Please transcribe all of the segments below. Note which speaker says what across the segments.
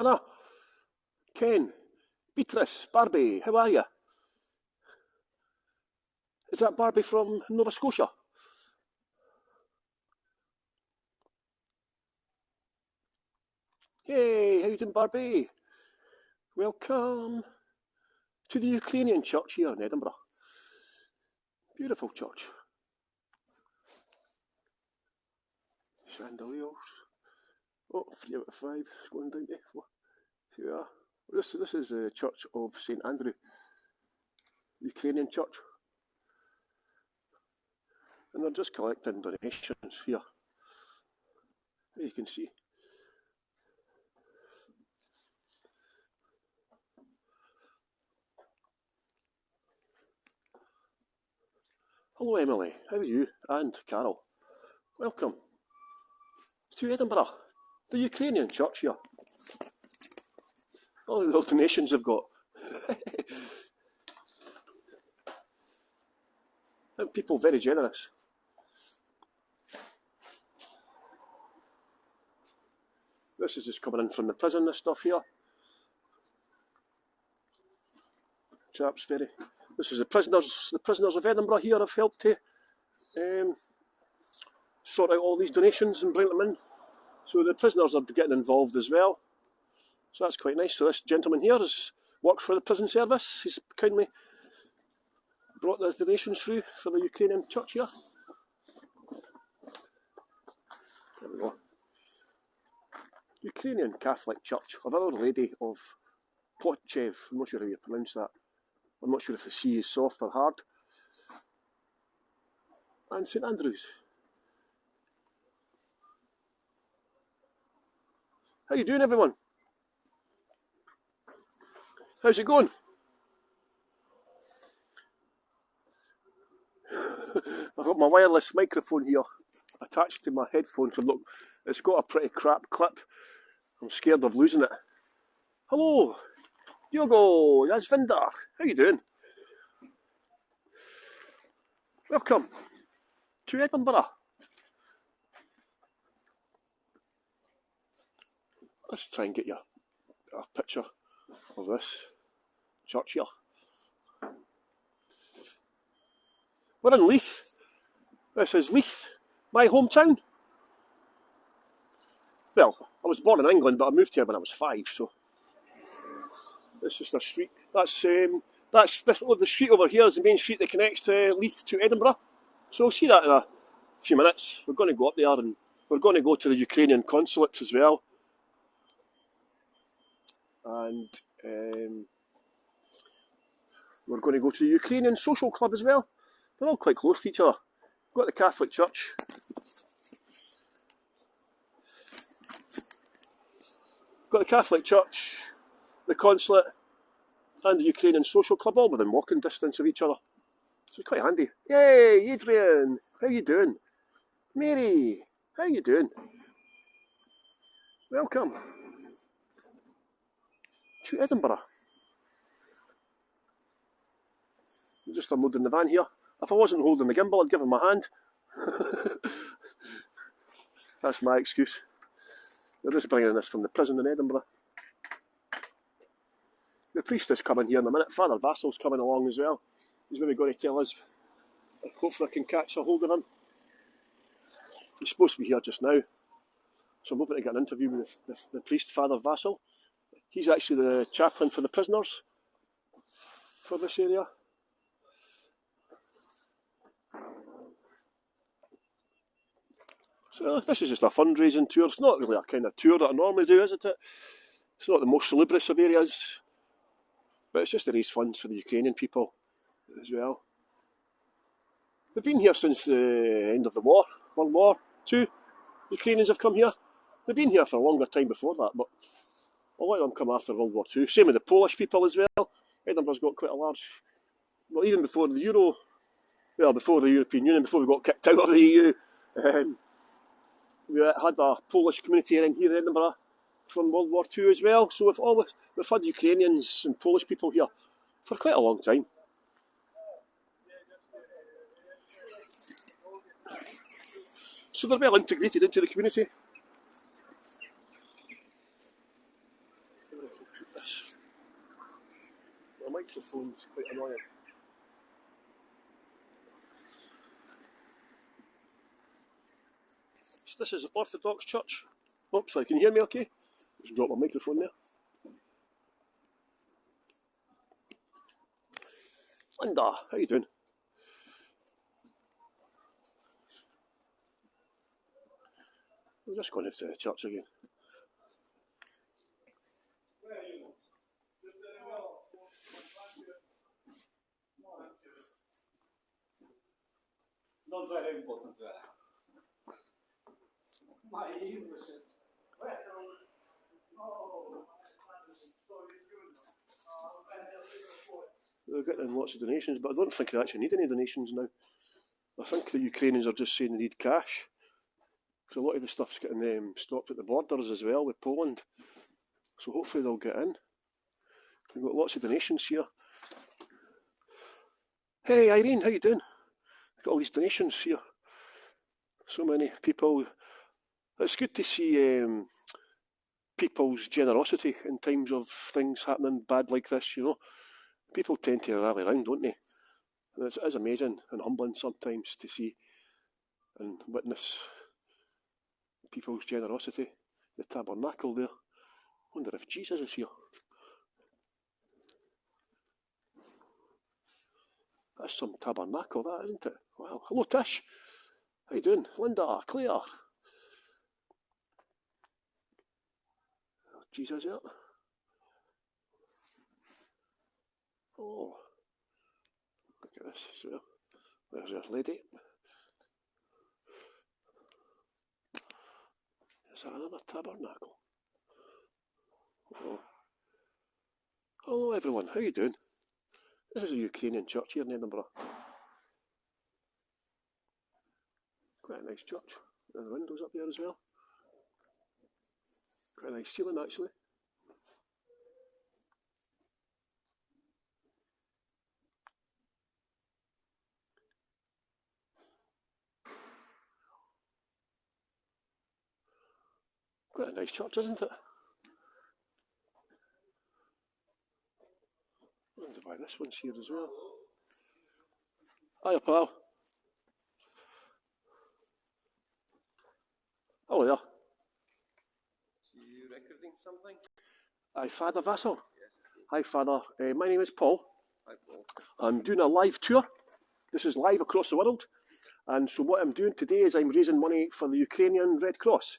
Speaker 1: Anna, Ken, Beatrice, Barbie, how are you? Is that Barbie from Nova Scotia? Hey, how you doing, Barbie? Welcome to the Ukrainian church here in Edinburgh. Beautiful church. Chandeliers. Oh, 3 out of 5. It's going down to 4. Here we are. This is the Church of St Andrew, Ukrainian church. And they're just collecting donations here. There you can see. Hello, Emily. How are you? And Carol. Welcome to Edinburgh, the Ukrainian church here. All the little donations they've got. And people very generous. This is just coming in from the prison, this stuff here. Chaps, very. This is the prisoners of Edinburgh here have helped to sort out all these donations and bring them in. So the prisoners are getting involved as well. So that's quite nice. So this gentleman here works for the prison service. He's kindly brought the donations through for the Ukrainian church here. There we go. Ukrainian Catholic Church of Our Lady of Potchev. I'm not sure how you pronounce that. I'm not sure if the C is soft or hard. And St Andrews. How you doing, everyone? How's it going? I've got my wireless microphone here attached to my headphones, and look, it's got a pretty crap clip. I'm scared of losing it. Hello, Diogo, Yasvinder, how you doing? Welcome to Edinburgh. Let's try and get you a picture of this church here. We're in Leith. This is Leith, my hometown. Well, I was born in England, but I moved here when I was 5, so it's just a street. That's the street over here is the main street that connects Leith to Edinburgh. So we'll see that in a few minutes. We're going to go up there and we're going to go to the Ukrainian consulate as well. And we're going to go to the Ukrainian social club as well. They're all quite close to each other. We've got the Catholic Church. Got the Catholic Church, the consulate, and the Ukrainian social club, all within walking distance of each other. So it's quite handy. Yay, Adrian, how you doing? Mary, how you doing? Welcome to Edinburgh. I'm just unloading the van here. If I wasn't holding the gimbal, I'd give him my hand. That's my excuse. They're just bringing this from the prison in Edinburgh. The priest is coming here in a minute. Father Vassal's coming along as well. He's maybe going to tell us. Hopefully I can catch a hold of him. He's supposed to be here just now. So I'm hoping to get an interview with the priest, Father Vassal. He's actually the chaplain for the prisoners for this area. So this is just a fundraising tour. It's not really a kind of tour that I normally do, isn't it? It's not the most salubrious of areas, but it's just to raise funds for the Ukrainian people as well. They've been here since the end of the war, World War II. Ukrainians have come here. They've been here for a longer time before that, but a lot of them come after World War II. Same with the Polish people as well. Edinburgh's got quite a large... Well, even before the before the European Union, before we got kicked out of the EU, we had a Polish community in here in Edinburgh from World War II as well. So we've had Ukrainians and Polish people here for quite a long time. So they're well integrated into the community. This. My microphone's quite annoying. So this is Orthodox Church. Oops, sorry, can you hear me okay? Just drop my microphone there. Linda, how you doing? We're just going to the church again.
Speaker 2: Not very important. My English is
Speaker 1: We're getting lots of donations, but I don't think they actually need any donations now. I think the Ukrainians are just saying they need cash. So a lot of the stuff's getting stopped at the borders as well with Poland. So hopefully they'll get in. We've got lots of donations here. Hey Irene, how you doing? We've got all these donations here. So many people. It's good to see people's generosity in times of things happening bad like this, you know. People tend to rally around, don't they? And it is amazing and humbling sometimes to see and witness people's generosity. The tabernacle there. I wonder if Jesus is here. That's some tabernacle, that, isn't it? Wow. Hello, Tish. How you doing? Linda, Claire. Jesus here. Oh, look at this. So, there's a lady. Is that another tabernacle? Oh. Hello, everyone. How you doing? This is a Ukrainian church here in Edinburgh. Quite a nice church. There are windows up there as well. Quite a nice ceiling, actually. Quite a nice church, isn't it? I wonder why this one's here as well. Hiya, pal. Hello there.
Speaker 3: Are you recording something?
Speaker 1: Hi, Father Vassal.
Speaker 3: Yes.
Speaker 1: Hi, Father. My name is Paul.
Speaker 3: Hi, Paul.
Speaker 1: I'm doing a live tour. This is live across the world. And so what I'm doing today is I'm raising money for the Ukrainian Red Cross.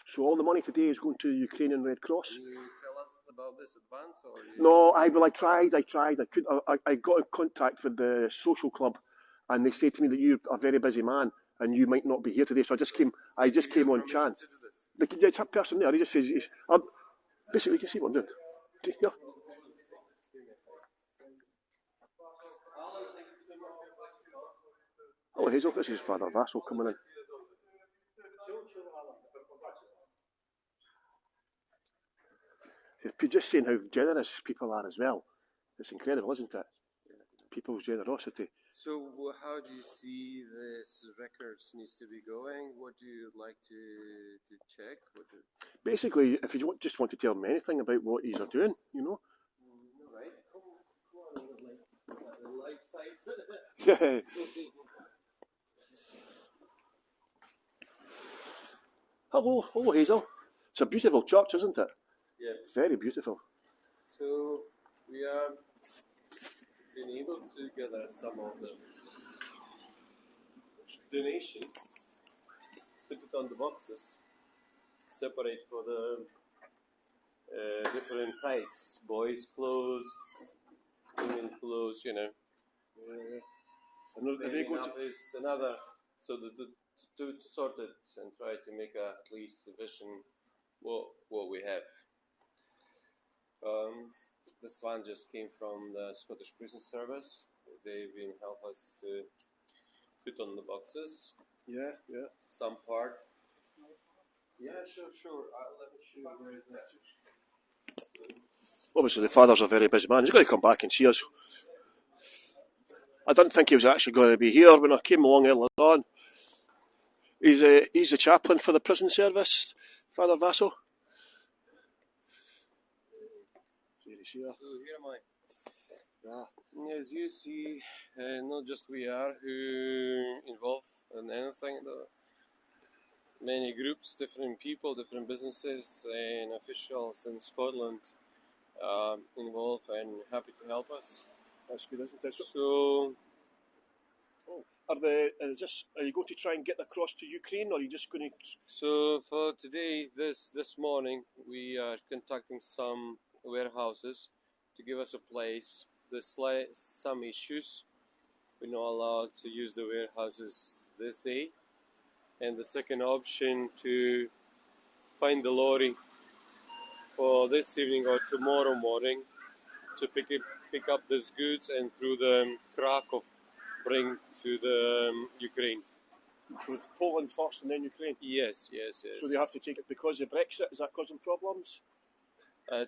Speaker 1: So all the money today is going to the Ukrainian Red Cross.
Speaker 3: Can you tell us about this advance? Or
Speaker 1: No, I tried. I got in contact with the social club, and they said to me that you're a very busy man and you might not be here today. So I just came on chance. The person there, he just says, basically, you can see what I'm doing. Yeah. Hello, Hazel. This is Father Vassal coming in. Just saying how generous people are as well. It's incredible, isn't it? People's generosity.
Speaker 3: So how do you see this records needs to be going? What do you like to check?
Speaker 1: Basically, if you just want to tell me anything about what he's doing, you know.
Speaker 3: Right. Come on, the light side.
Speaker 1: Yeah. Hello, Hazel. It's a beautiful church, isn't it?
Speaker 3: Yeah.
Speaker 1: Very beautiful.
Speaker 3: So we are been able to gather some of the donation, put it on the boxes, separate for the different types, boys' clothes, women clothes, you know. Is another, so to sort it and try to make at least vision what we have. This one just came from the Scottish Prison Service. They've been help us to put on the boxes.
Speaker 1: Yeah.
Speaker 3: Some part. Yeah, sure. Let me show you where it is.
Speaker 1: Obviously, the father's a very busy man. He's got to come back and see us. I didn't think he was actually going to be here when I came along earlier on. He's the chaplain for the prison service, Father Vassal. sure.
Speaker 3: So here am I.
Speaker 1: Yeah.
Speaker 3: As you see, not just we are who involved in anything. Many groups, different people, different businesses, and officials in Scotland involved and happy to help us.
Speaker 1: That's good, isn't it?
Speaker 3: So,
Speaker 1: Are you going to try and get across to Ukraine, or are you just going to?
Speaker 3: so for today, this morning, we are contacting some warehouses to give us a place. There's some issues. We're not allowed to use the warehouses this day. And the second option to find the lorry for this evening or tomorrow morning to pick up these goods and through the Krakow bring to the Ukraine.
Speaker 1: So it's Poland first and then Ukraine.
Speaker 3: Yes.
Speaker 1: So they have to take it because of Brexit. Is that causing problems?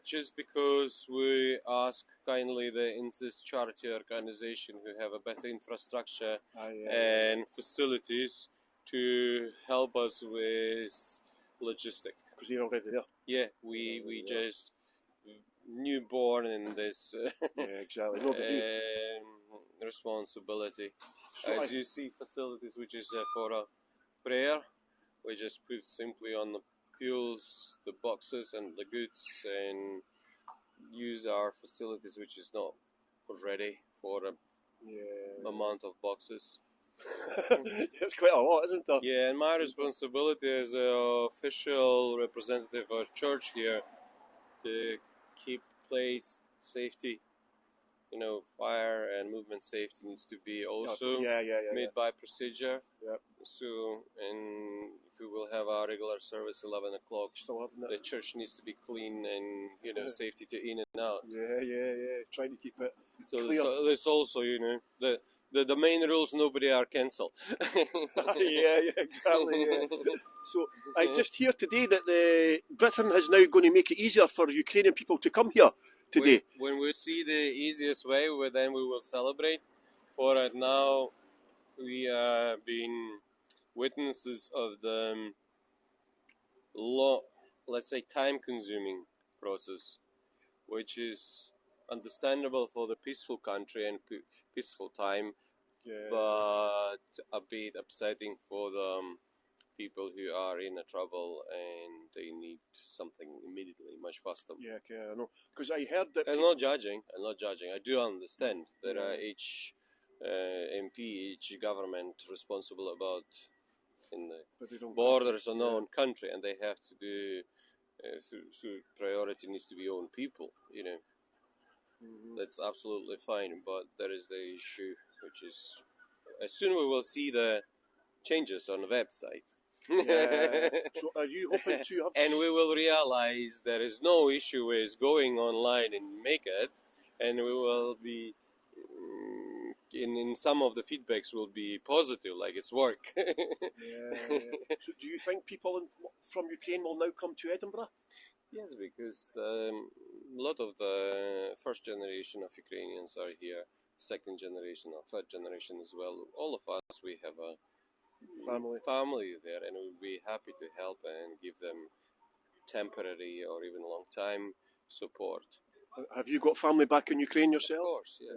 Speaker 3: Just because we ask kindly the INSIS charity organization who have a better infrastructure and facilities to help us with logistics.
Speaker 1: Because they're already there.
Speaker 3: Yeah, we just newborn in this
Speaker 1: Exactly.
Speaker 3: responsibility.
Speaker 1: So
Speaker 3: As you see, facilities which is for a prayer, we just put simply on the fuels, the boxes and the goods, and use our facilities which is not ready for a amount of boxes.
Speaker 1: It's quite a lot, isn't there?
Speaker 3: Yeah, and my responsibility as an official representative of church here to keep place safety. You know, fire and movement safety needs to be also made by procedure.
Speaker 1: Yep.
Speaker 3: So, and if we will have our regular service 11 o'clock, the church needs to be clean and, safety to in and out.
Speaker 1: Yeah. Trying to keep it clear.
Speaker 3: So there's also, the main rules, nobody are cancelled.
Speaker 1: Exactly. Yeah. So I just hear today that Britain is now going to make it easier for Ukrainian people to come here today.
Speaker 3: When we see the easiest way, then we will celebrate. For right now, we have been witnesses of the let's say, time-consuming process, which is understandable for the peaceful country and peaceful time, but a bit upsetting for the people who are in trouble and they need something immediately, much faster.
Speaker 1: Yeah, okay, I know. Because I heard that.
Speaker 3: I'm not judging. I do understand that each MP, each government responsible about in the borders of their own country, and they have to do. So priority needs to be own people. That's absolutely fine. But there is the issue, which is as soon we will see the changes on the website.
Speaker 1: So are you hoping to have...
Speaker 3: And we will realize there is no issue with going online and make it, and we will be in some of the feedbacks will be positive, like it's work.
Speaker 1: So do you think people from Ukraine will now come to Edinburgh?
Speaker 3: Yes, because a lot of the first generation of Ukrainians are here, second generation or third generation as well. All of us, we have a family there, and we'll be happy to help and give them temporary or even long time support.
Speaker 1: Have you got family back in Ukraine yourself?
Speaker 3: Of course, yes.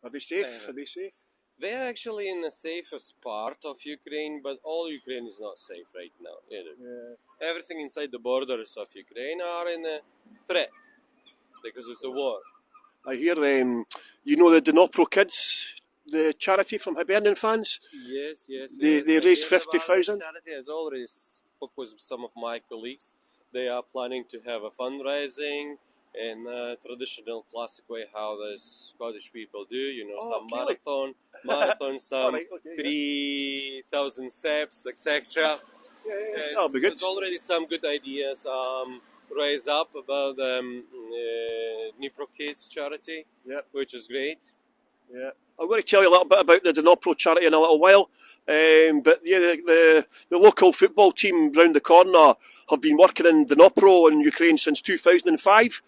Speaker 1: Are they safe? Are they safe?
Speaker 3: They are actually in the safest part of Ukraine, but all Ukraine is not safe right now. Everything inside the borders of Ukraine are in a threat because it's a war.
Speaker 1: I hear the Dnipro kids, the charity from Hibernian fans.
Speaker 3: Yes.
Speaker 1: They raised 50,000.
Speaker 3: Charity has already spoke with some of my colleagues. They are planning to have a fundraising in a traditional classic way, how the Scottish people do. Some marathon, some 3,000 steps, etc.
Speaker 1: That'll be good.
Speaker 3: There's already some good ideas raised up about Dnipro Kids charity, which is great.
Speaker 1: Yeah, I'm going to tell you a little bit about the Dnipro charity in a little while. But the local football team round the corner have been working in Dnipro in Ukraine since 2005,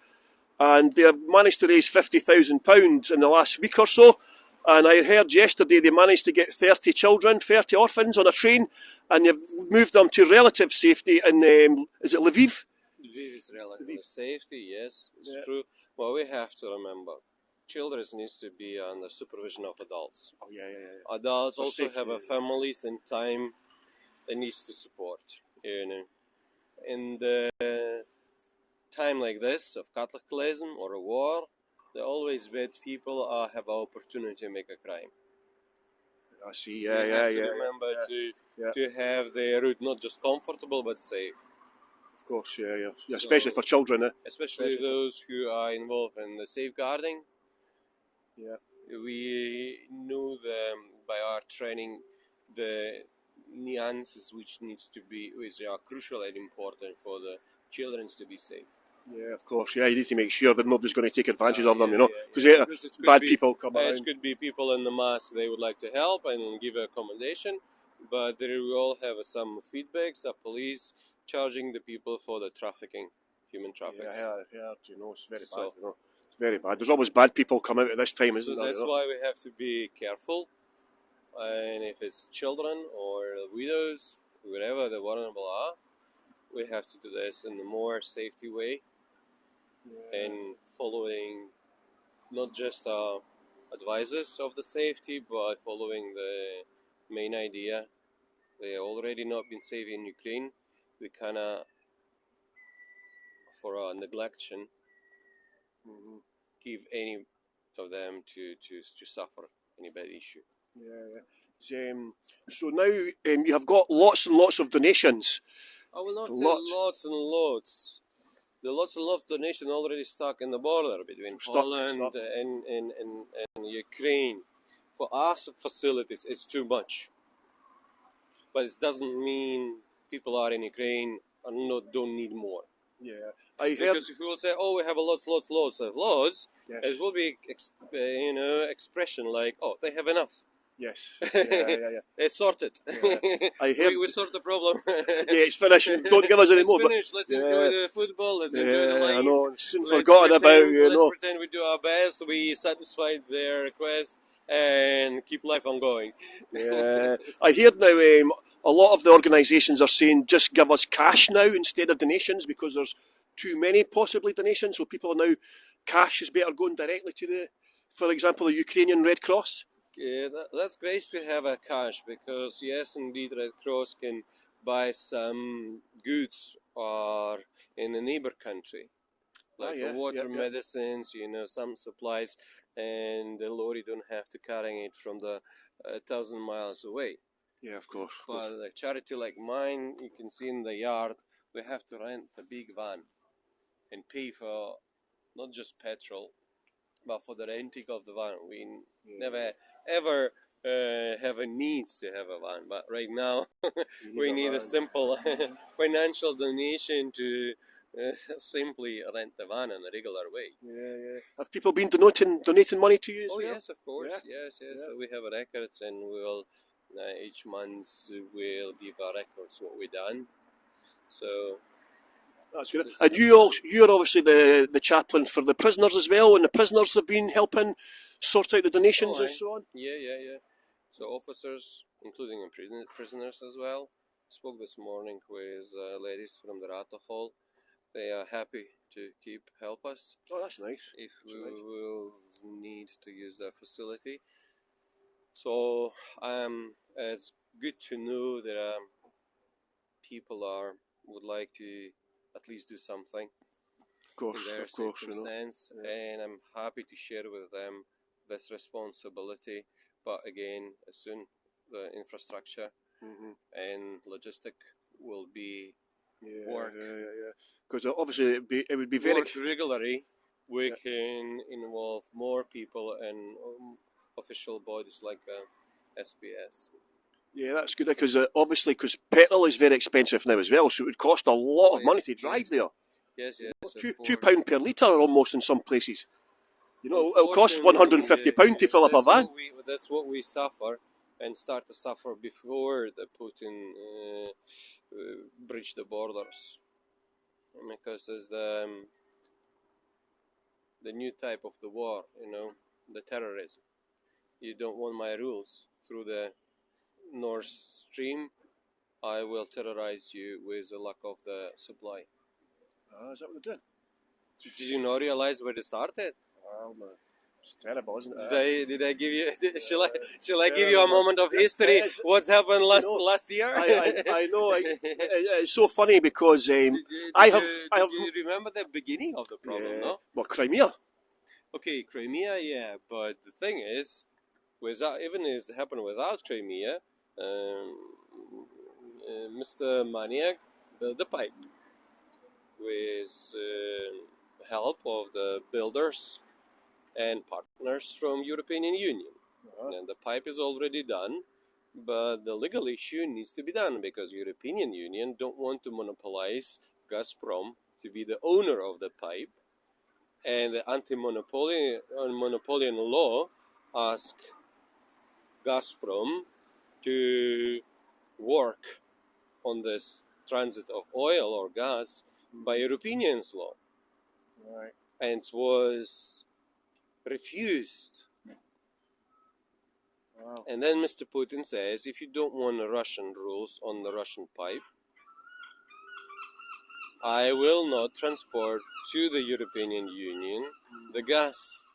Speaker 1: and they have managed to raise £50,000 in the last week or so. And I heard yesterday they managed to get 30 children, 30 orphans on a train, and they've moved them to relative safety in, is it Lviv?
Speaker 3: It's relatively safety, yes, it's true. But we have to remember, children needs to be under supervision of adults.
Speaker 1: Oh, yeah.
Speaker 3: Adults
Speaker 1: For
Speaker 3: also
Speaker 1: safety,
Speaker 3: have a families and time they needs to support, you know. In the time like this of cataclysm or a war, they always bad people have an opportunity to make a crime.
Speaker 1: I see,
Speaker 3: You have to remember to have their route not just comfortable but safe.
Speaker 1: Of course, yeah. Especially for children,
Speaker 3: Especially those who are involved in the safeguarding.
Speaker 1: Yeah.
Speaker 3: We know by our training the nuances which are crucial and important for the children to be safe.
Speaker 1: Yeah, of course. Yeah, you need to make sure that nobody's going to take advantage of them, you know, because bad people come around.
Speaker 3: It could be people in the mass they would like to help and give a commendation, but there will all have some feedbacks of police charging the people for the trafficking, human trafficking.
Speaker 1: Yeah, you know, it's very bad, you know. It's very bad. There's always bad people come out at this time, isn't there?
Speaker 3: That's why we have to be careful, and if it's children or widows, wherever the vulnerable are, we have to do this in a more safety way. And following not just advices of the safety, but following the main idea. They already not been safe in Ukraine. We kinda, for neglection, give any of them to suffer any bad issue.
Speaker 1: So now you have got lots and lots of donations.
Speaker 3: I will not say lots and lots. The lots and lots of donation already stuck in the border between Poland and Ukraine. For us facilities, it's too much. But it doesn't mean people are in Ukraine and don't need more.
Speaker 1: Yeah,
Speaker 3: because if we will say, "Oh, we have lots of loads," it will be expression like, "Oh, they have enough."
Speaker 1: Yes. Yeah.
Speaker 3: It's sorted.
Speaker 1: Yeah.
Speaker 3: We sort the problem.
Speaker 1: Yeah, it's finished. Don't give us any more.
Speaker 3: It's finished. Let's enjoy the football. Let's enjoy the life.
Speaker 1: I know. It's soon forgotten about.
Speaker 3: Let's pretend we do our best. We satisfied their request and keep life ongoing.
Speaker 1: Yeah. I hear now a lot of the organisations are saying just give us cash now instead of donations because there's too many possibly donations. So people are now cash is better going directly to for example, the Ukrainian Red Cross.
Speaker 3: Yeah, that's great to have a cash because yes, indeed, Red Cross can buy some goods or in a neighbor country, like water, medicines, some supplies, and the lorry don't have to carry it from the 1,000 miles away.
Speaker 1: Yeah, of course.
Speaker 3: But a charity like mine, you can see in the yard, we have to rent a big van and pay for not just petrol, but for the renting of the van. We never ever have a need to have a van, but right now we need a simple financial donation to simply rent the van in a regular way.
Speaker 1: Yeah. Have people been donating money to you as well?
Speaker 3: Yes, of course. Yes. So we have records, and we'll each month we'll give our records what we done. So.
Speaker 1: That's good. And you're obviously the chaplain for the prisoners as well, and the prisoners have been helping sort out the donations and so on?
Speaker 3: Yeah. So officers, including prisoners as well, spoke this morning with ladies from the Rata Hall. They are happy to help us.
Speaker 1: Oh, that's nice.
Speaker 3: If we will need to use their facility. So it's good to know that people would like to at least do something in their circumstance, and I'm happy to share with them this responsibility. But again, as soon the infrastructure and logistic will be work.
Speaker 1: Because obviously it would be very
Speaker 3: work regularly. We can involve more people and official bodies like SPS.
Speaker 1: Yeah, that's good because obviously petrol is very expensive now as well, so it would cost a lot of money to drive there.
Speaker 3: Yes.
Speaker 1: £2 per litre almost in some places. It'll cost £150 to fill up a van.
Speaker 3: That's what we suffer and start to suffer before the Putin breached the borders, because it's the new type of the war, the terrorism. You don't want my rules through the Nord Stream, I will terrorize you with the lack of the supply.
Speaker 1: Is that what they're doing?
Speaker 3: Did you not realize where they started?
Speaker 1: Well, man, it's terrible, isn't it?
Speaker 3: Did I give you? Shall I give you a moment of history? What's happened last year?
Speaker 1: I know. It's so funny because
Speaker 3: Did
Speaker 1: I
Speaker 3: you remember the beginning of the problem? No.
Speaker 1: Well, Crimea.
Speaker 3: Okay, Crimea, yeah, but the thing is, even if it happened without Crimea, Mr. Maniak built the pipe with help of the builders and partners from European Union. And the pipe is already done, but the legal issue needs to be done because European Union don't want to monopolize Gazprom to be the owner of the pipe, and the anti-monopoly law ask Gazprom to work on this transit of oil or gas by European law.
Speaker 1: Right.
Speaker 3: And it was refused.
Speaker 1: Wow.
Speaker 3: And then Mr. Putin says, if you don't want the Russian rules on the Russian pipe, I will not transport to the European Union the gas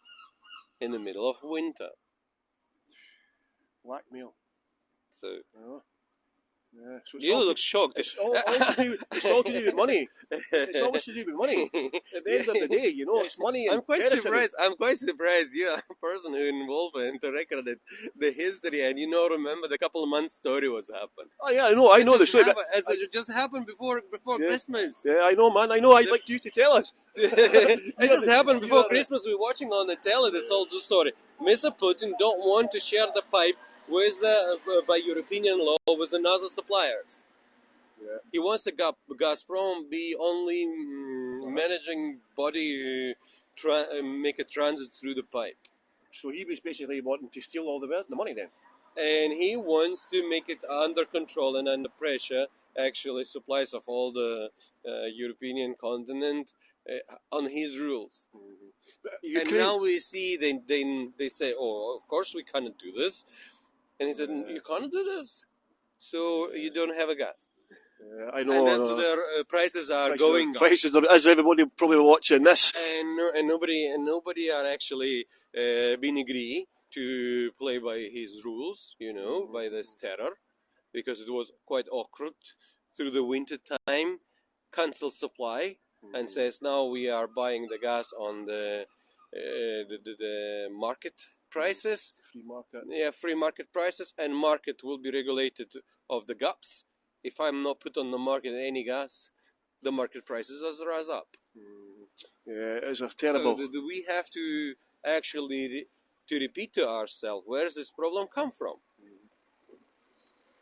Speaker 3: in the middle of winter.
Speaker 1: Blackmail.
Speaker 3: So
Speaker 1: Yeah. So
Speaker 3: you look shocked.
Speaker 1: It's all to do with money. It's always to do with money. At the end of the day, it's money and territory.
Speaker 3: I'm quite surprised you're a person who involved in to record the history and remember the couple of months story what's happened.
Speaker 1: Oh yeah, I know the story.
Speaker 3: It just happened before Christmas.
Speaker 1: Yeah, I know, man. I know. I'd like you to tell us.
Speaker 3: It just happened before Christmas. We're watching on the telly this whole story. Mr. Putin don't want to share the pipe with by European law with another suppliers.
Speaker 1: Yeah.
Speaker 3: He wants the Gazprom be only managing body make a transit through the pipe.
Speaker 1: So he was basically wanting to steal all the money then.
Speaker 3: And he wants to make it under control and under pressure. Actually, supplies of all the European continent on his rules. Mm-hmm. And now we see they say, oh, of course we cannot do this. And he said, you can't do this, so you don't have a gas.
Speaker 1: I know.
Speaker 3: And that's the prices are going up.
Speaker 1: Prices are, as everybody probably watching this.
Speaker 3: And nobody are actually been agree to play by his rules, by this terror, because it was quite awkward through the winter time. Cancel supply and says now we are buying the gas on the market prices.
Speaker 1: Free market.
Speaker 3: Yeah, free market prices, and market will be regulated of the gaps. If I'm not put on the market any gas, the market prices will rise up.
Speaker 1: Yeah, it's a terrible.
Speaker 3: So we have to actually to repeat to ourselves where does this problem come from?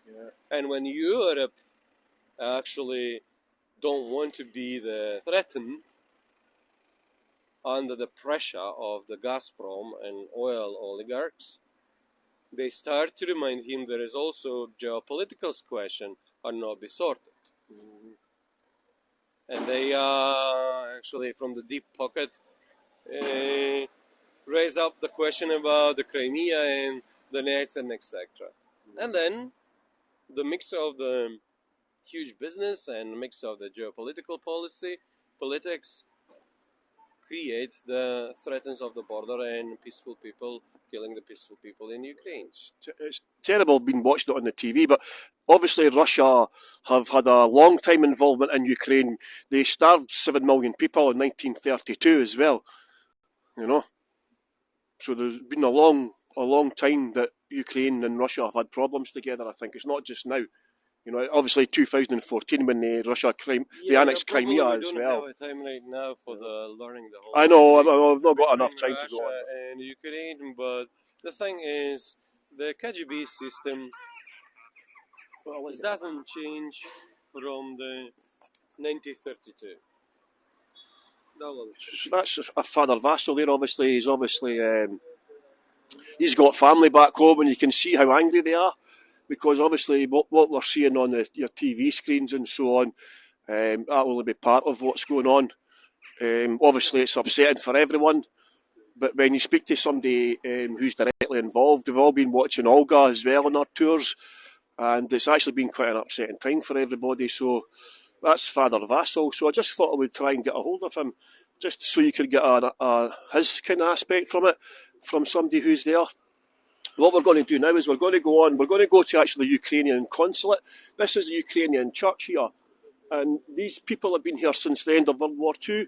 Speaker 1: Yeah.
Speaker 3: And when Europe actually don't want to be the threatened under the pressure of the Gazprom and oil oligarchs, they start to remind him there is also geopolitical question are not be sorted. And they actually from the deep pocket raise up the question about the Crimea and the nets and etc. And then the mix of the huge business and mix of the geopolitical politics create the threats of the border and peaceful people killing the peaceful people in Ukraine.
Speaker 1: It's terrible being watched on the TV, but obviously Russia have had a long time involvement in Ukraine. They starved 7 million people in 1932 as well, So there's been a long time that Ukraine and Russia have had problems together. I think it's not just now. Obviously 2014 when Russia they annexed Crimea as well.
Speaker 3: We don't have a time right now for the learning the whole.
Speaker 1: I know, I've not got enough time to go on.
Speaker 3: And Ukraine, but the thing is, the KGB system doesn't change from the 1932.
Speaker 1: So that's a Father Vassal there. Obviously, he's got family back home, and you can see how angry they are. Because obviously what we're seeing on your TV screens and so on, that will only be part of what's going on. Obviously it's upsetting for everyone, but when you speak to somebody who's directly involved, we've all been watching Olga as well on our tours, and it's actually been quite an upsetting time for everybody. So That's Father Vassal. So I just thought I would try and get a hold of him, just so you could get his kind of aspect from it, from somebody who's there. What we're going to do now is we're going to go to actually the Ukrainian consulate. This is the Ukrainian church here, and these people have been here since the end of World War II.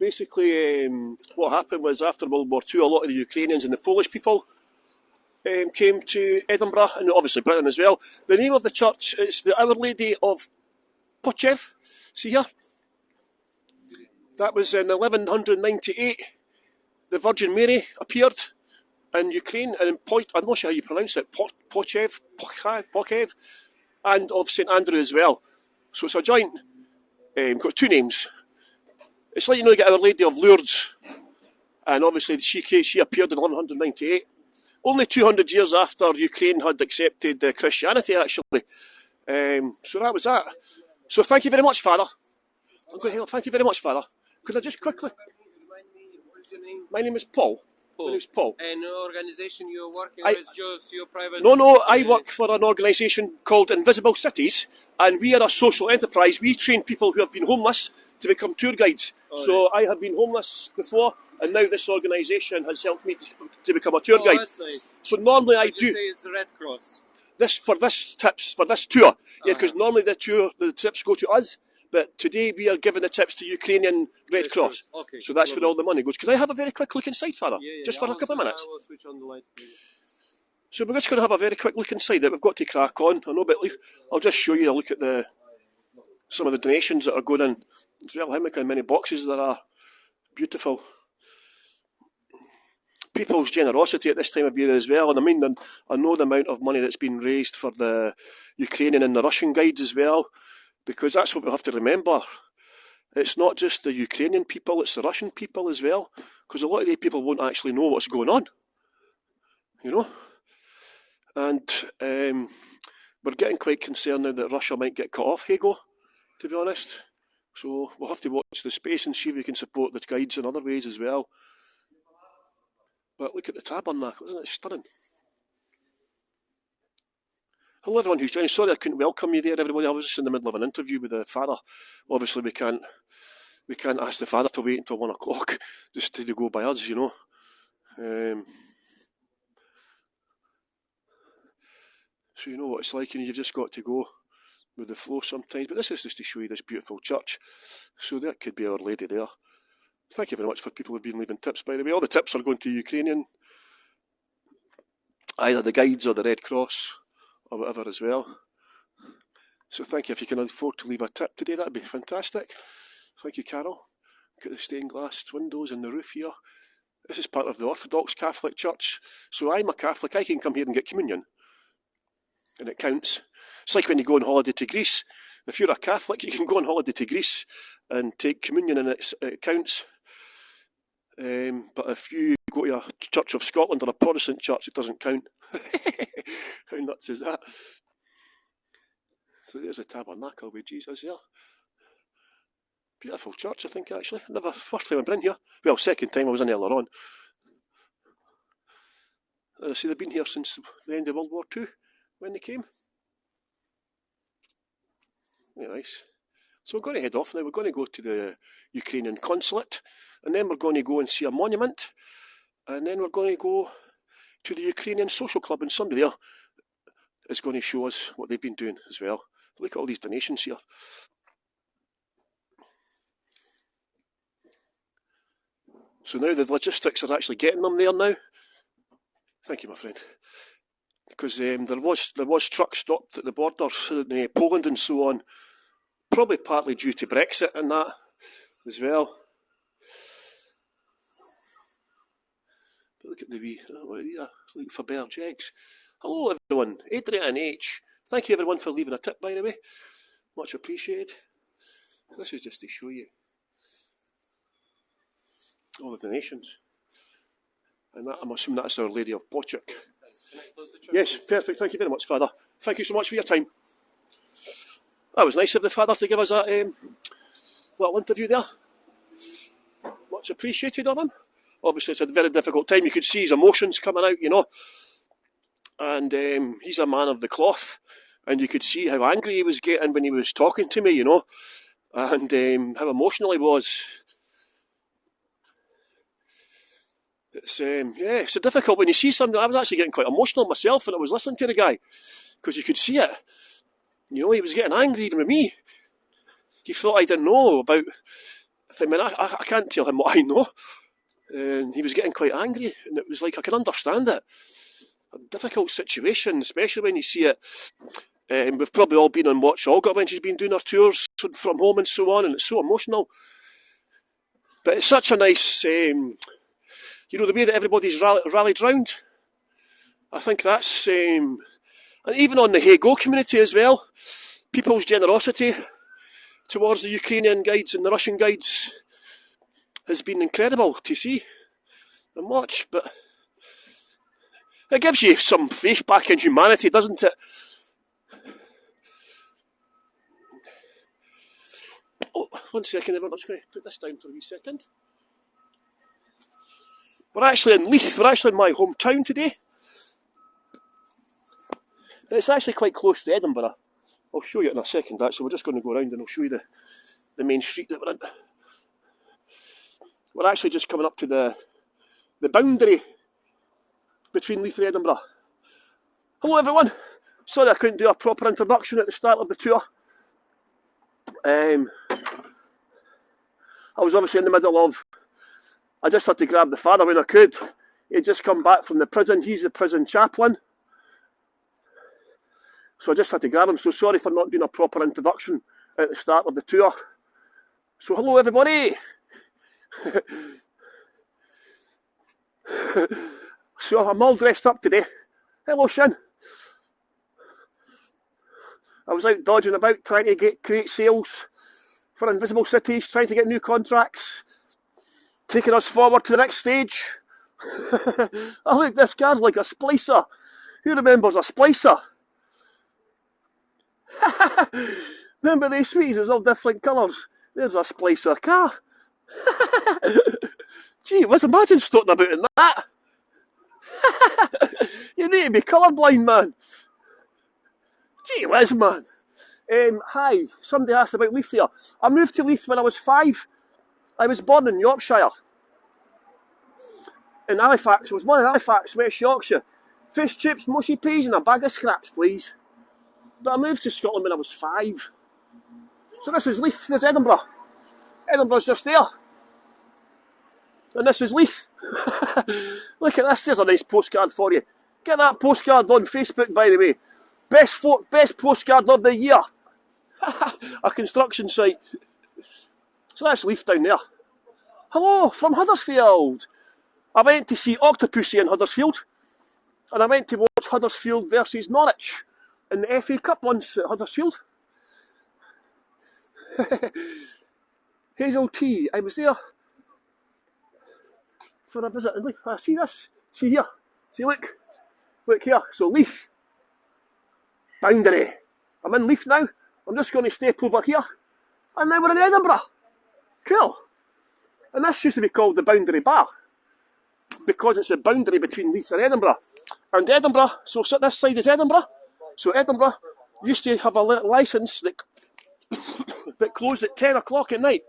Speaker 1: Basically, what happened was after World War II, a lot of the Ukrainians and the Polish people came to Edinburgh, and obviously Britain as well. The name of the church is the Our Lady of Kyiv. See here? That was in 1198. The Virgin Mary appeared in Ukraine, and in I'm not sure how you pronounce it, Pokiev, and of St Andrew as well. So it's a joint, got two names. It's like, you get Our Lady of Lourdes, and obviously she appeared in 1198. Only 200 years after Ukraine had accepted Christianity, actually. So that was that. So thank you very much, Father. Thank you very much, Father. Could I just quickly...
Speaker 3: Remind me, what's your name?
Speaker 1: My name is Paul.
Speaker 3: Paul.
Speaker 1: My name is Paul.
Speaker 3: And the organisation you're working with, just your private...
Speaker 1: No, I work for an organisation called Invisible Cities, and we are a social enterprise. We train people who have been homeless to become tour guides. So I have been homeless before, and now this organisation has helped me to become a tour guide.
Speaker 3: That's nice.
Speaker 1: So normally I do...
Speaker 3: say it's the Red Cross?
Speaker 1: For this tour. Yeah, because normally the tips go to us, but today we are giving the tips to Ukrainian Red Cross.
Speaker 3: Okay.
Speaker 1: So that's where all the money goes. Could I have a very quick look inside, Father?
Speaker 3: Yeah,
Speaker 1: just for a couple of minutes.
Speaker 3: I will switch on the light.
Speaker 1: So we're just going to have a very quick look inside it. We've got to crack on. I know, but I'll just show you a look at some of the donations that are going in as well. How many boxes there are. Beautiful. People's generosity at this time of year as well, and I know the amount of money that's been raised for the Ukrainian and the Russian guides as well, because that's what we have to remember. It's not just the Ukrainian people, it's the Russian people as well, because a lot of the people won't actually know what's going on, and we're getting quite concerned now that Russia might get cut off Heygo, to be honest. So we'll have to watch the space and see if we can support the guides in other ways as well. But look at the tabernacle, isn't it stunning? Hello everyone who's joining. Sorry I couldn't welcome you there, everybody. I was just in the middle of an interview with the father. Obviously we can't ask the father to wait until 1 o'clock just to go by us, So you know what it's like, you've just got to go with the flow sometimes. But this is just to show you this beautiful church. So that could be Our Lady there. Thank you very much for people who've been leaving tips, by the way. All the tips are going to Ukrainian, either the guides or the Red Cross or whatever as well. So thank you. If you can afford to leave a tip today, that'd be fantastic. Thank you, Carol. Look at the stained glass windows and the roof here. This is part of the Orthodox Catholic Church. So I'm a Catholic, I can come here and get communion. And it counts. It's like when you go on holiday to Greece. If you're a Catholic, you can go on holiday to Greece and take communion and it counts. But if you go to a Church of Scotland or a Protestant church, it doesn't count. How nuts is that? So there's a tabernacle with Jesus there. Beautiful church, I think, actually. First time I've been in here. Well, second time I was in earlier on. As I say, they've been here since the end of World War II when they came. Very nice. So we're going to head off now. We're going to go to the Ukrainian consulate, and then we're going to go and see a monument, and then we're going to go to the Ukrainian social club, and somebody there is going to show us what they've been doing as well. Look at all these donations here. So now the logistics are actually getting them there now. Thank you, my friend. Because there was trucks stopped at the border in Poland and so on, probably partly due to Brexit and that as well. But look at the wee, like for bare jegs. Hello everyone, Adrian H. Thank you everyone for leaving a tip, by the way. Much appreciated. This is just to show you all the donations. And that, I'm assuming that's Our Lady of Bochuk. Yes, perfect. Thank you very much, Father. Thank you so much for your time. That was nice of the Father to give us that little interview there. Much appreciated of him. Obviously, it's a very difficult time. You could see his emotions coming out, And he's a man of the cloth. and you could see how angry he was getting when he was talking to me, you know, and how emotional he was. It's it's difficult when you see something. I was actually getting quite emotional myself when I was listening to the guy, because you could see it. You know, he was getting angry even with me. He thought I didn't know about. I can't tell him what I know, and he was getting quite angry, and it was like I can understand it. A difficult situation, especially when you see it. We've probably all been on Watch Olga when she's been doing her tours from home and so on, and it's so emotional. But it's such a nice, you know, the way that everybody's rallied round. I think that's, and even on the Heygo community as well, people's generosity towards the Ukrainian guides and the Russian guides has been incredible to see and watch. But it gives you some faith back in humanity, doesn't it? Oh, 1 second, everyone. I'm just going to put this down for a wee second. We're actually in Leith. We're actually in my hometown today. It's actually quite close to Edinburgh. I'll show you in a second, actually. We're just going to go around and I'll show you the main street that we're in. We're actually just coming up to the boundary between Leith and Edinburgh. Hello, everyone. Sorry I couldn't do a proper introduction at the start of the tour. I was obviously in the middle of... I just had to grab the father when I could. He'd just come back from the prison. He's the prison chaplain. So I just had to grab him. So sorry for not doing a proper introduction at the start of the tour. So hello, everybody. So I'm all dressed up today. Hello, Shin. I was out dodging about trying to create sales for Invisible Cities, trying to get new contracts, taking us forward to the next stage. Oh, look, this car's like a splicer. Who remembers a splicer? Remember these sweets? It was all different colours. There's a splicer car. Gee whiz, imagine stopping about in that. You need to be colourblind, man. Gee whiz, man. Hi, somebody asked about Leith there. I moved to Leith when I was 5. I was born in Yorkshire. In Halifax. I was born in Halifax, West Yorkshire. Fish chips, mushy peas and a bag of scraps, please. But I moved to Scotland when I was 5. So this is Leith, there's Edinburgh. Edinburgh's just there. And this is Leith. Look at this, there's a nice postcard for you. Get that postcard on Facebook, by the way. Best postcard of the year. A construction site. So that's Leith down there. Hello, from Huddersfield. I went to see Octopussy in Huddersfield. And I went to watch Huddersfield versus Norwich in the FA Cup once at Huddersfield. Hazel T, I was there for a visit in Leith. See this? See here? See, look here. So Leith, boundary. I'm in Leith now. I'm just going to step over here. And now we're in Edinburgh. Cool. And this used to be called the Boundary Bar, because it's the boundary between Leith and Edinburgh. And Edinburgh, so this side is Edinburgh. So Edinburgh used to have a licence that closed at 10 o'clock at night.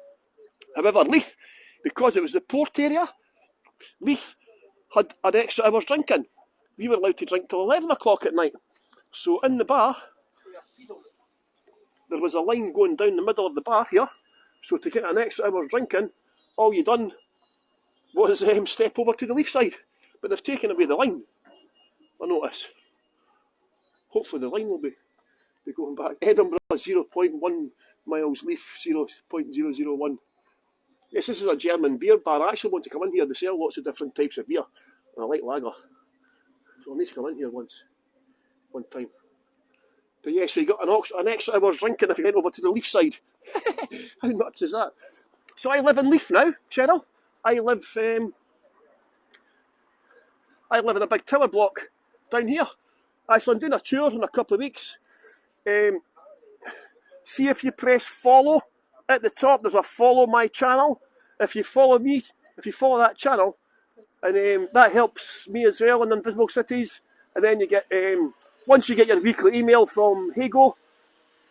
Speaker 1: However, Leith, because it was the port area, Leith had extra hours drinking. We were allowed to drink till 11 o'clock at night. So in the bar, there was a line going down the middle of the bar here. So to get an extra hour's drinking, all you done was step over to the Leith side. But they've taken away the line, I notice. Hopefully the line will be going back. Edinburgh 0.1 miles, Leith 0.001. Yes, this is a German beer bar. I actually want to come in here. They sell lots of different types of beer. And I like lager. So I need to come in here one time. But yeah, so you got an extra hour's drinking if you went over to the Leith side. How nuts is that? So I live in Leith now, Cheryl. I live in a big tower block down here. Actually, I'm doing a tour in a couple of weeks. See if you press follow at the top, there's a follow my channel. If you follow me, if you follow that channel, and that helps me as well in Invisible Cities. And then you get once you get your weekly email from Heygo,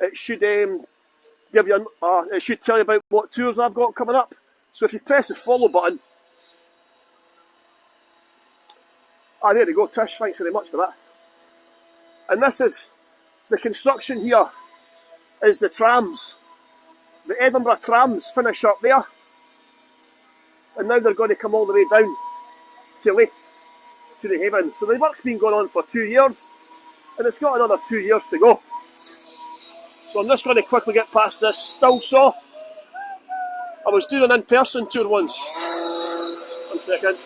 Speaker 1: it should give you it should tell you about what tours I've got coming up. So if you press the follow button, there you go, Tish, thanks very much for that. And this is the construction here, is the trams. The Edinburgh trams finish up there, and now they're going to come all the way down to Leith, to the Haven. So the work's been going on for 2 years, and it's got another 2 years to go. So I'm just going to quickly get past this still saw. I was doing an in-person tour once. 1 second.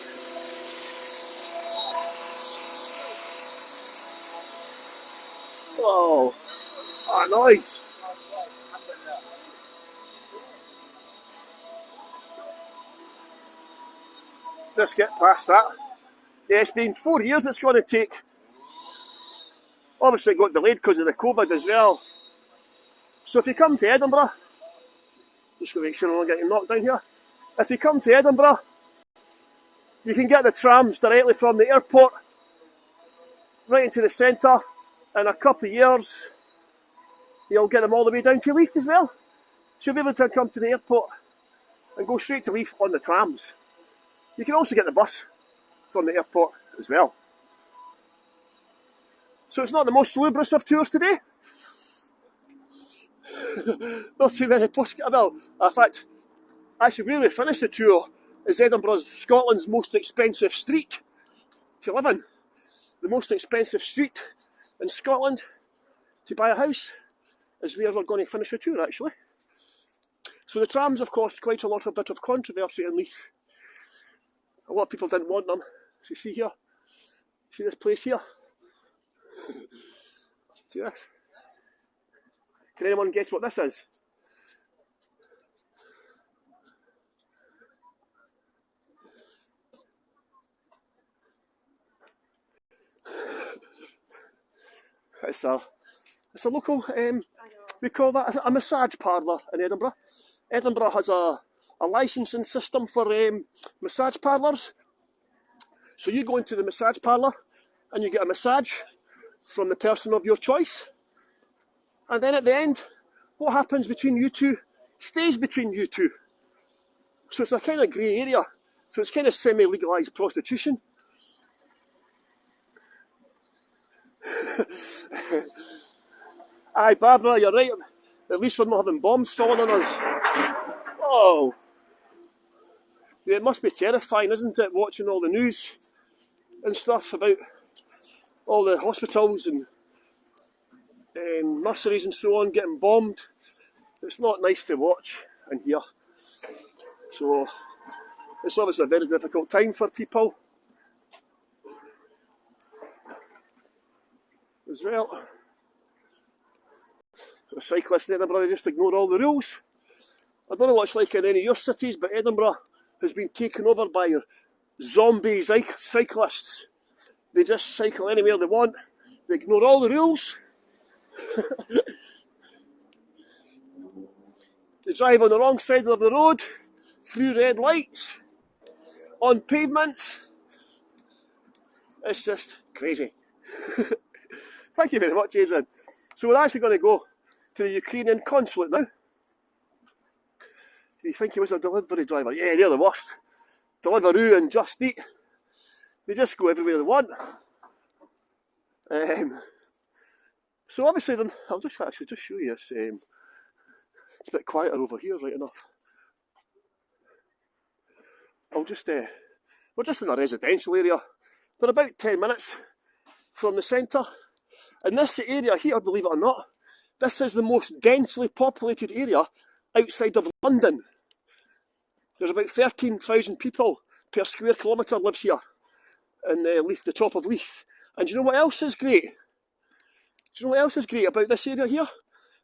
Speaker 1: Oh, noise. Just get past that. Yeah, it's been 4 years it's going to take. Obviously it got delayed because of the COVID as well. So if you come to Edinburgh, just going to make sure I'm not getting knocked down here. If you come to Edinburgh, you can get the trams directly from the airport right into the centre. In a couple of years, you'll get them all the way down to Leith as well. So you'll be able to come to the airport and go straight to Leith on the trams. You can also get the bus from the airport as well. So it's not the most salubrious of tours today. Not too many well, in fact, actually where we finish the tour is Edinburgh's Scotland's most expensive street to live in. The most expensive street in Scotland to buy a house is where we're going to finish the tour actually. So the trams have caused quite a bit of controversy in Leith. A lot of people didn't want them. So you see here, see this place here? See this? Can anyone guess what this is? It's a local, we call that a massage parlour in Edinburgh. Edinburgh has a licensing system for massage parlours. So you go into the massage parlour and you get a massage from the person of your choice. And then at the end, what happens between you two stays between you two. So it's a kind of grey area. So it's kind of semi-legalised prostitution. Aye, Barbara, you're right. At least we're not having bombs falling on us. Oh. Yeah, it must be terrifying, isn't it, watching all the news and stuff about all the hospitals and nurseries and so on getting bombed. It's not nice to watch and hear. So it's obviously a very difficult time for people as well. The cyclists in Edinburgh, they just ignore all the rules. I don't know what it's like in any of your cities, but Edinburgh has been taken over by zombie cyclists. They just cycle anywhere they want. They ignore all the rules. They drive on the wrong side of the road, through red lights, on pavements. It's just crazy. Thank you very much, Adrian. So we're actually going to go to the Ukrainian consulate now. Do you think he was a delivery driver? Yeah, they're the worst. Deliveroo and Just Eat. They just go everywhere they want. So obviously, I'll just show you this. It's a bit quieter over here, right enough. We're just in a residential area. They're about 10 minutes from the centre. And this area here, believe it or not, this is the most densely populated area outside of London. There's about 13,000 people per square kilometre lives here in Leith, the top of Leith. And do you know what else is great? Do you know what else is great about this area here?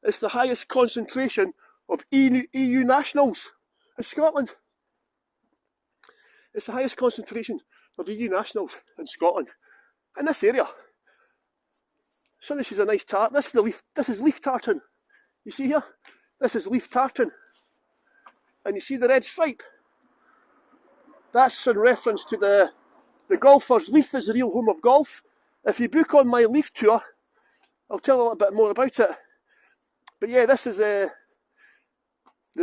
Speaker 1: It's the highest concentration of EU nationals in Scotland. It's the highest concentration of EU nationals in Scotland. In this area. So this is a nice tart. This is leaf tartan. You see here? This is leaf tartan. And you see the red stripe? That's in reference to the golfers. Leith is the real home of golf. If you book on my Leith tour, I'll tell a little bit more about it. But yeah, this is the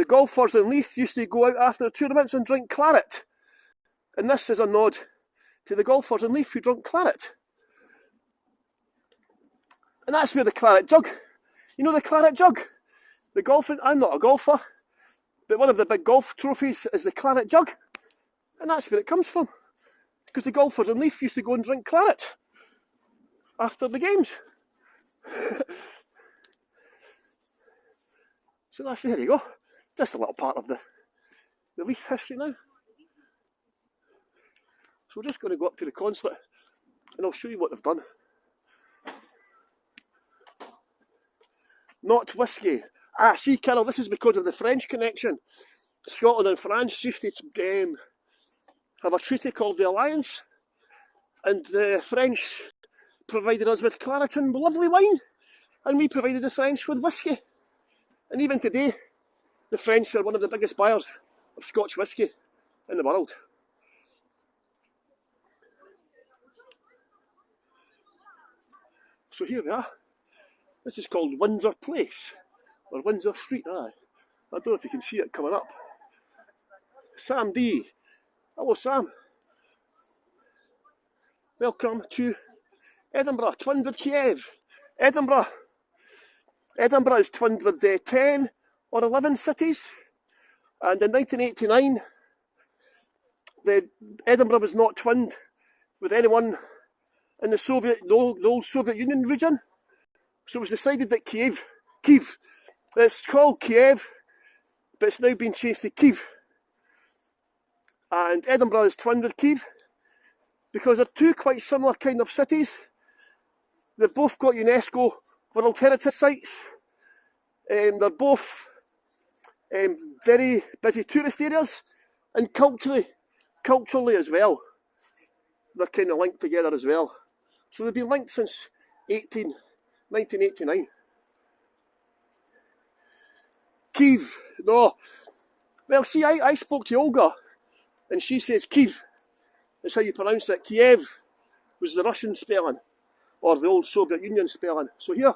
Speaker 1: golfers in Leith used to go out after the tournaments and drink claret. And this is a nod to the golfers in Leith who drunk claret. And that's where the claret jug, you know the claret jug? The golfing, I'm not a golfer, but one of the big golf trophies is the claret jug. And that's where it comes from. Because the golfers in Leith used to go and drink claret after the games. So there you go. Just a little part of the Leith history now. So we're just going to go up to the consulate and I'll show you what they've done. Not whiskey. Ah, see, Carol, this is because of the French connection. Scotland and France used to have a treaty called the Alliance, and the French provided us with claret and lovely wine, and we provided the French with whiskey. And even today, the French are one of the biggest buyers of Scotch whiskey in the world. So here we are. This is called Windsor Place, or Windsor Street, aye. I don't know if you can see it coming up. Sam D. Hello, Sam. Welcome to Edinburgh, twinned with Kyiv. Edinburgh is twinned with 10 or 11 cities. And in 1989, Edinburgh was not twinned with anyone in the old Soviet Union region. So it was decided that Kyiv, it's called Kyiv, but it's now been changed to Kyiv. And Edinburgh is twinned with Kyiv because they're two quite similar kind of cities. They've both got UNESCO World Heritage Sites. They're both very busy tourist areas, and culturally as well. They're kind of linked together as well. So they've been linked since 1989. Kyiv, no. Well, see, I spoke to Olga, and she says Kyiv. That's how you pronounce it. Kyiv was the Russian spelling, or the old Soviet Union spelling. So here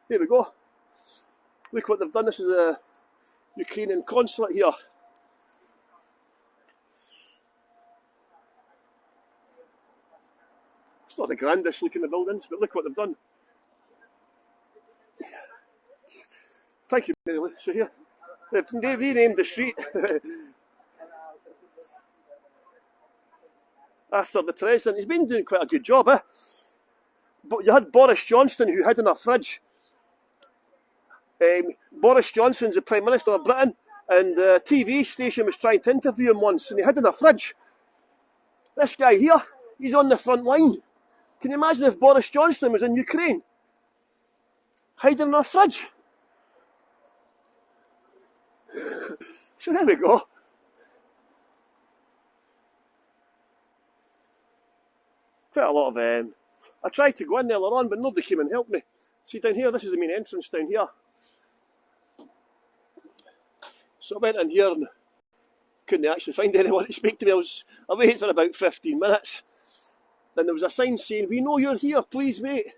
Speaker 1: we go. Look what they've done. This is the Ukrainian consulate here. It's not the grandest looking of buildings, but look what they've done. Thank you, Mary Lou. So here, they've renamed the street after the president. He's been doing quite a good job, eh? But you had Boris Johnson, who hid in a fridge. Boris Johnson's the Prime Minister of Britain, and the TV station was trying to interview him once, and he hid in a fridge. This guy here, he's on the front line. Can you imagine if Boris Johnson was in Ukraine? Hiding in a fridge. So there we go. Quite a lot of... I tried to go in there earlier on, but nobody came and helped me. See down here, this is the main entrance down here. So I went in here and couldn't actually find anyone to speak to me. I waited for about 15 minutes. Then there was a sign saying, "We know you're here, please wait."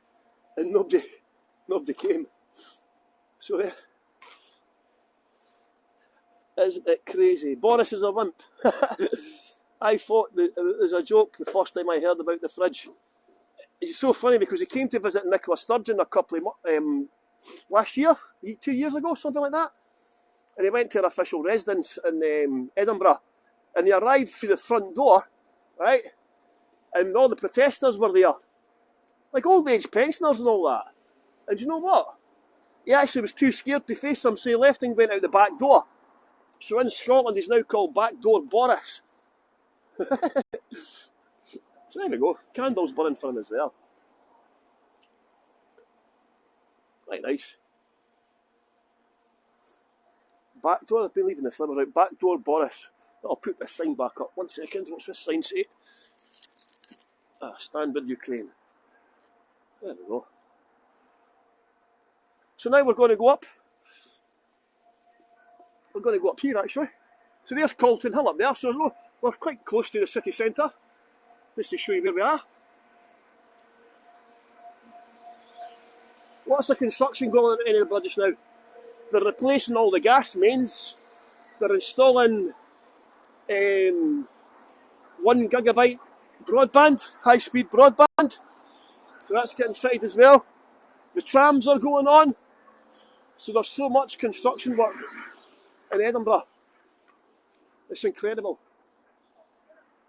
Speaker 1: And nobody came. So isn't it crazy? Boris is a wimp. I thought that it was a joke the first time I heard about the fridge. It's so funny because he came to visit Nicola Sturgeon a couple of last year, 2 years ago, something like that. And he went to her official residence in Edinburgh, and he arrived through the front door, right? And all the protesters were there, like old age pensioners and all that. And you know what? He actually was too scared to face them, so he left and went out the back door. So in Scotland, he's now called Backdoor Boris. So there we go. Candles burning for him as well. Quite nice. Backdoor, I've been leaving the flimmer out. Backdoor Boris. I'll put this sign back up. 1 second, what's this sign say? Stand with Ukraine. There we go. So now we're going to go up. We're going to go up here actually. So there's Calton Hill up there. So we're quite close to the city centre. Just to show you where we are. Lots of construction going on in Edinburgh just now. They're replacing all the gas mains. They're installing 1 gigabyte broadband, high-speed broadband. So that's getting fitted as well. The trams are going on. So there's so much construction work in Edinburgh. It's incredible.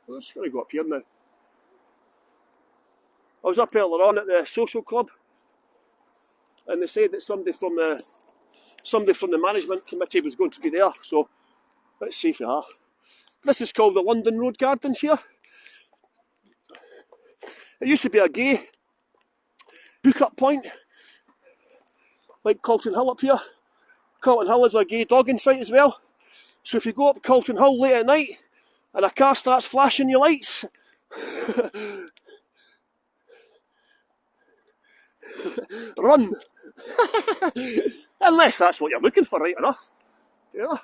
Speaker 1: I'm just going to go up here now. I was up earlier on at the social club, and they said that somebody from the management committee was going to be there. So let's see if they are. This is called the London Road Gardens here. It used to be a gay hook-up point, like Calton Hill up here. Calton Hill is a gay dogging site as well. So if you go up Calton Hill late at night and a car starts flashing your lights, run. Unless that's what you're looking for, right enough. Yeah.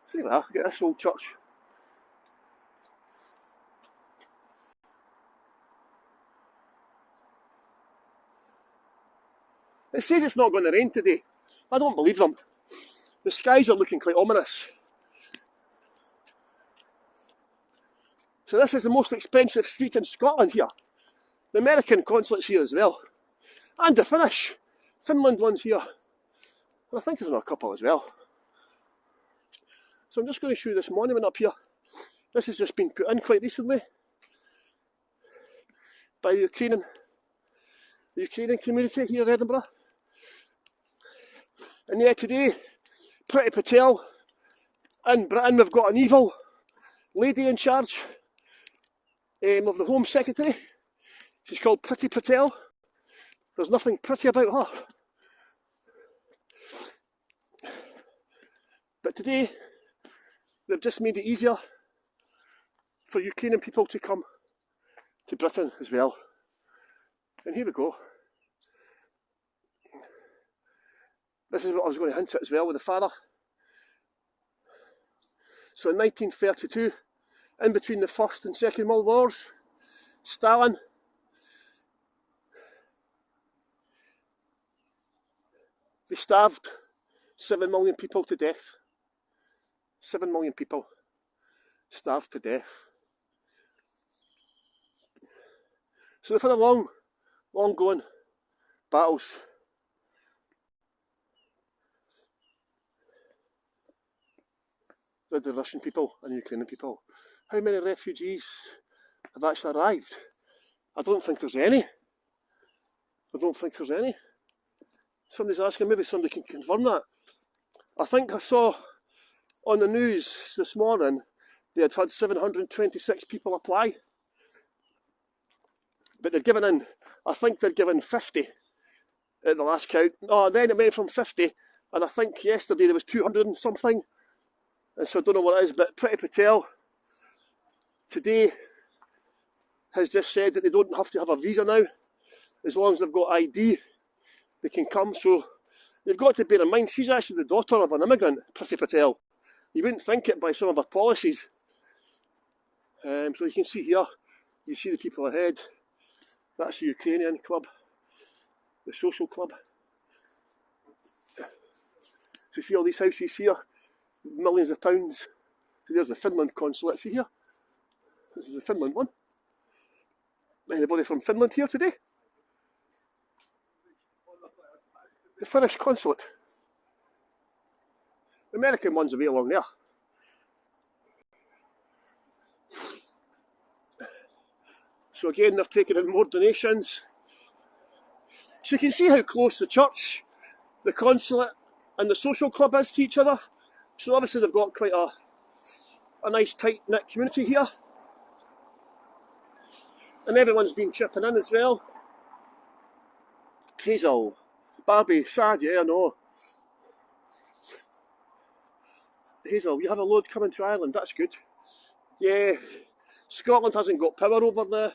Speaker 1: See that? Get this old church. It says it's not going to rain today. I don't believe them. The skies are looking quite ominous. So this is the most expensive street in Scotland here. The American consulate's here as well. And the Finland one's here. And I think there's another couple as well. So I'm just going to show you this monument up here. This has just been put in quite recently by the Ukrainian community here in Edinburgh. And yeah, today, Priti Patel, in Britain we've got an evil lady in charge of the Home Secretary. She's called Priti Patel. There's nothing pretty about her. But today, they've just made it easier for Ukrainian people to come to Britain as well. And here we go. This is what I was going to hint at as well with the father. So in 1932, in between the First and Second World Wars, Stalin they starved 7 million people to death. 7 million people starved to death. So they've had a long going battles. With the Russian people and Ukrainian people. How many refugees have actually arrived? I don't think there's any. Somebody's asking, maybe somebody can confirm that. I think I saw on the news this morning they had 726 people apply. But they've given in, I think they're given 50 at the last count. Oh, then it went from 50, and I think yesterday there was 200 and something. And so I don't know what it is, but Priti Patel today has just said that they don't have to have a visa now. As long as they've got ID, they can come. So you've got to bear in mind, she's actually the daughter of an immigrant, Priti Patel. You wouldn't think it by some of her policies. So you can see here, you see the people ahead. That's the Ukrainian club, the social club. So you see all these houses here, millions of pounds. So there's the Finland consulate, see here. This is the Finland one. Anybody from Finland here today? The Finnish consulate. The American one's away along there. So again, they're taking in more donations. So you can see how close the church, the consulate and the social club is to each other. So obviously they've got quite a nice tight-knit community here. And everyone's been chipping in as well. Hazel, Barbie, sad, yeah, I know. Hazel, you have a load coming to Ireland, that's good. Yeah, Scotland hasn't got power over the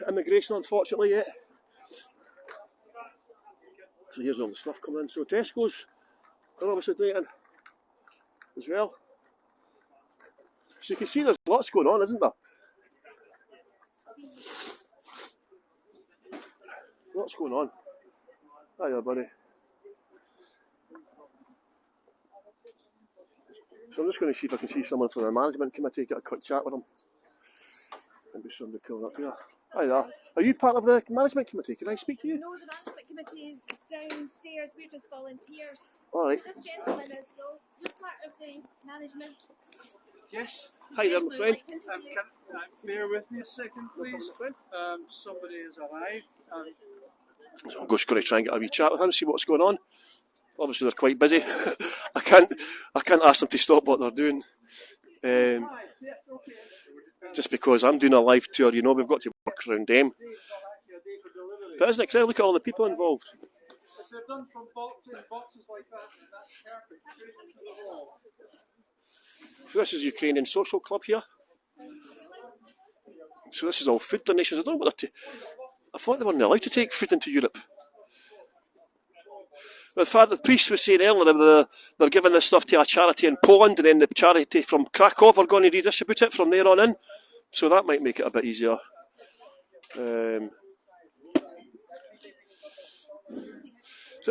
Speaker 1: immigration, unfortunately, yet. So here's all the stuff coming in. So Tesco's are obviously donating as well. So you can see there's lots going on, isn't there? Lots going on. Hiya, buddy. So I'm just going to see if I can see someone from the management committee, get a quick chat with them. Maybe somebody coming up here. Hi there. Are you part of the management committee? Can I speak to you?
Speaker 4: No, the management committee is downstairs. We're just volunteers.
Speaker 1: All right.
Speaker 4: This gentleman is though. You're part of the management.
Speaker 2: Yes.
Speaker 1: Hi there, my friend.
Speaker 4: Like to interview.
Speaker 2: Bear with me a second,
Speaker 1: No
Speaker 2: please.
Speaker 1: problem, my friend.
Speaker 2: Somebody has arrived.
Speaker 1: So I'm just going to try and get a wee chat with him, see what's going on. Obviously they're quite busy. I can't ask them to stop what they're doing. Just because I'm doing a live tour, you know, we've got to work around them. But isn't it crazy? Look at all the people involved.
Speaker 2: If they're done from boxes like that, then that's perfect. Straight into the wall.
Speaker 1: So this is Ukrainian Social Club here. So this is all food donations. I don't know what I thought they weren't allowed to take food into Europe. The fact the priest was saying earlier they're giving this stuff to a charity in Poland, and then the charity from Krakow are going to redistribute it from there on in. So that might make it a bit easier. So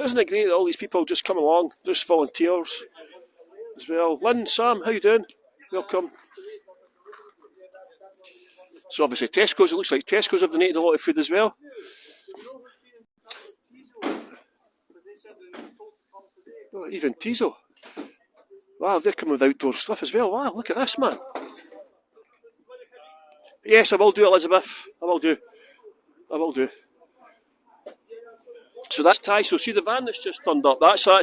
Speaker 1: isn't it great that all these people just come along, just volunteers as well? Lynn, Sam, how you doing? Welcome. So obviously Tesco's, it looks like Tesco's have donated a lot of food as well. Oh, even Tizo. Wow, they're coming with outdoor stuff as well. Wow, look at this, man. Yes, I will do, Elizabeth. I will do. So that's Ty. So see the van that's just turned up. That's a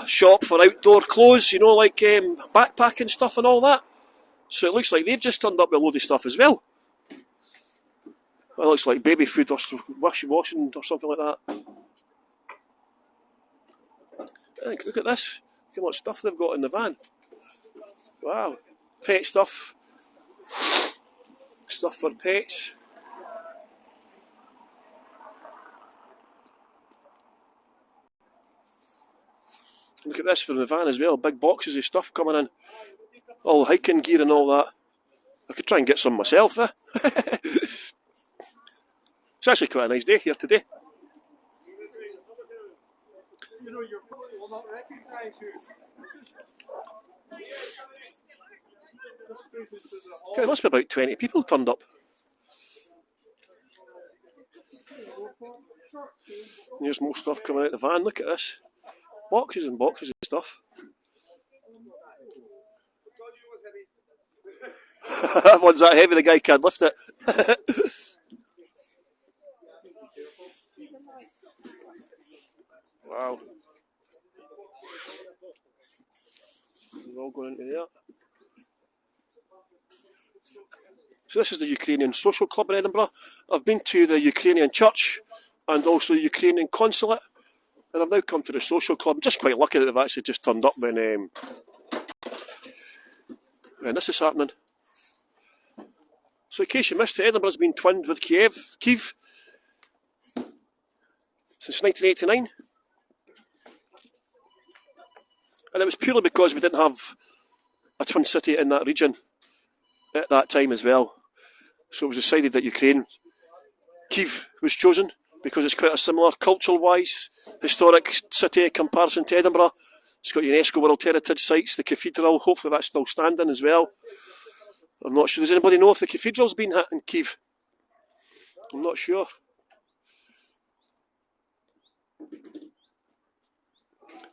Speaker 1: shop for outdoor clothes, you know, like backpacking stuff and all that. So it looks like they've just turned up with a load of stuff as well. It looks like baby food or washing or something like that. Look at this. Look how much stuff they've got in the van. Wow. Pet stuff. Stuff for pets. Look at this from the van as well. Big boxes of stuff coming in. All hiking gear and all that. I could try and get some myself, eh? It's actually quite a nice day here today.
Speaker 2: You know, your phone will not recognise you.
Speaker 1: Okay, there must be about 20 people turned up. And there's more stuff coming out of the van. Look at this. Boxes and boxes of stuff. That one's that heavy, the guy can't lift it. Wow. We're all going into there. So this is the Ukrainian Social Club in Edinburgh. I've been to the Ukrainian church and also the Ukrainian consulate, and I've now come to the Social Club. I'm just quite lucky that they've actually just turned up when this is happening. So in case you missed it, Edinburgh's been twinned with Kyiv since 1989. And it was purely because we didn't have a twin city in that region at that time as well. So it was decided that Kyiv was chosen because it's quite a similar cultural-wise, historic city in comparison to Edinburgh. It's got UNESCO World Heritage Sites, the cathedral, hopefully that's still standing as well. I'm not sure, does anybody know if the cathedral's been hit in Kyiv? I'm not sure.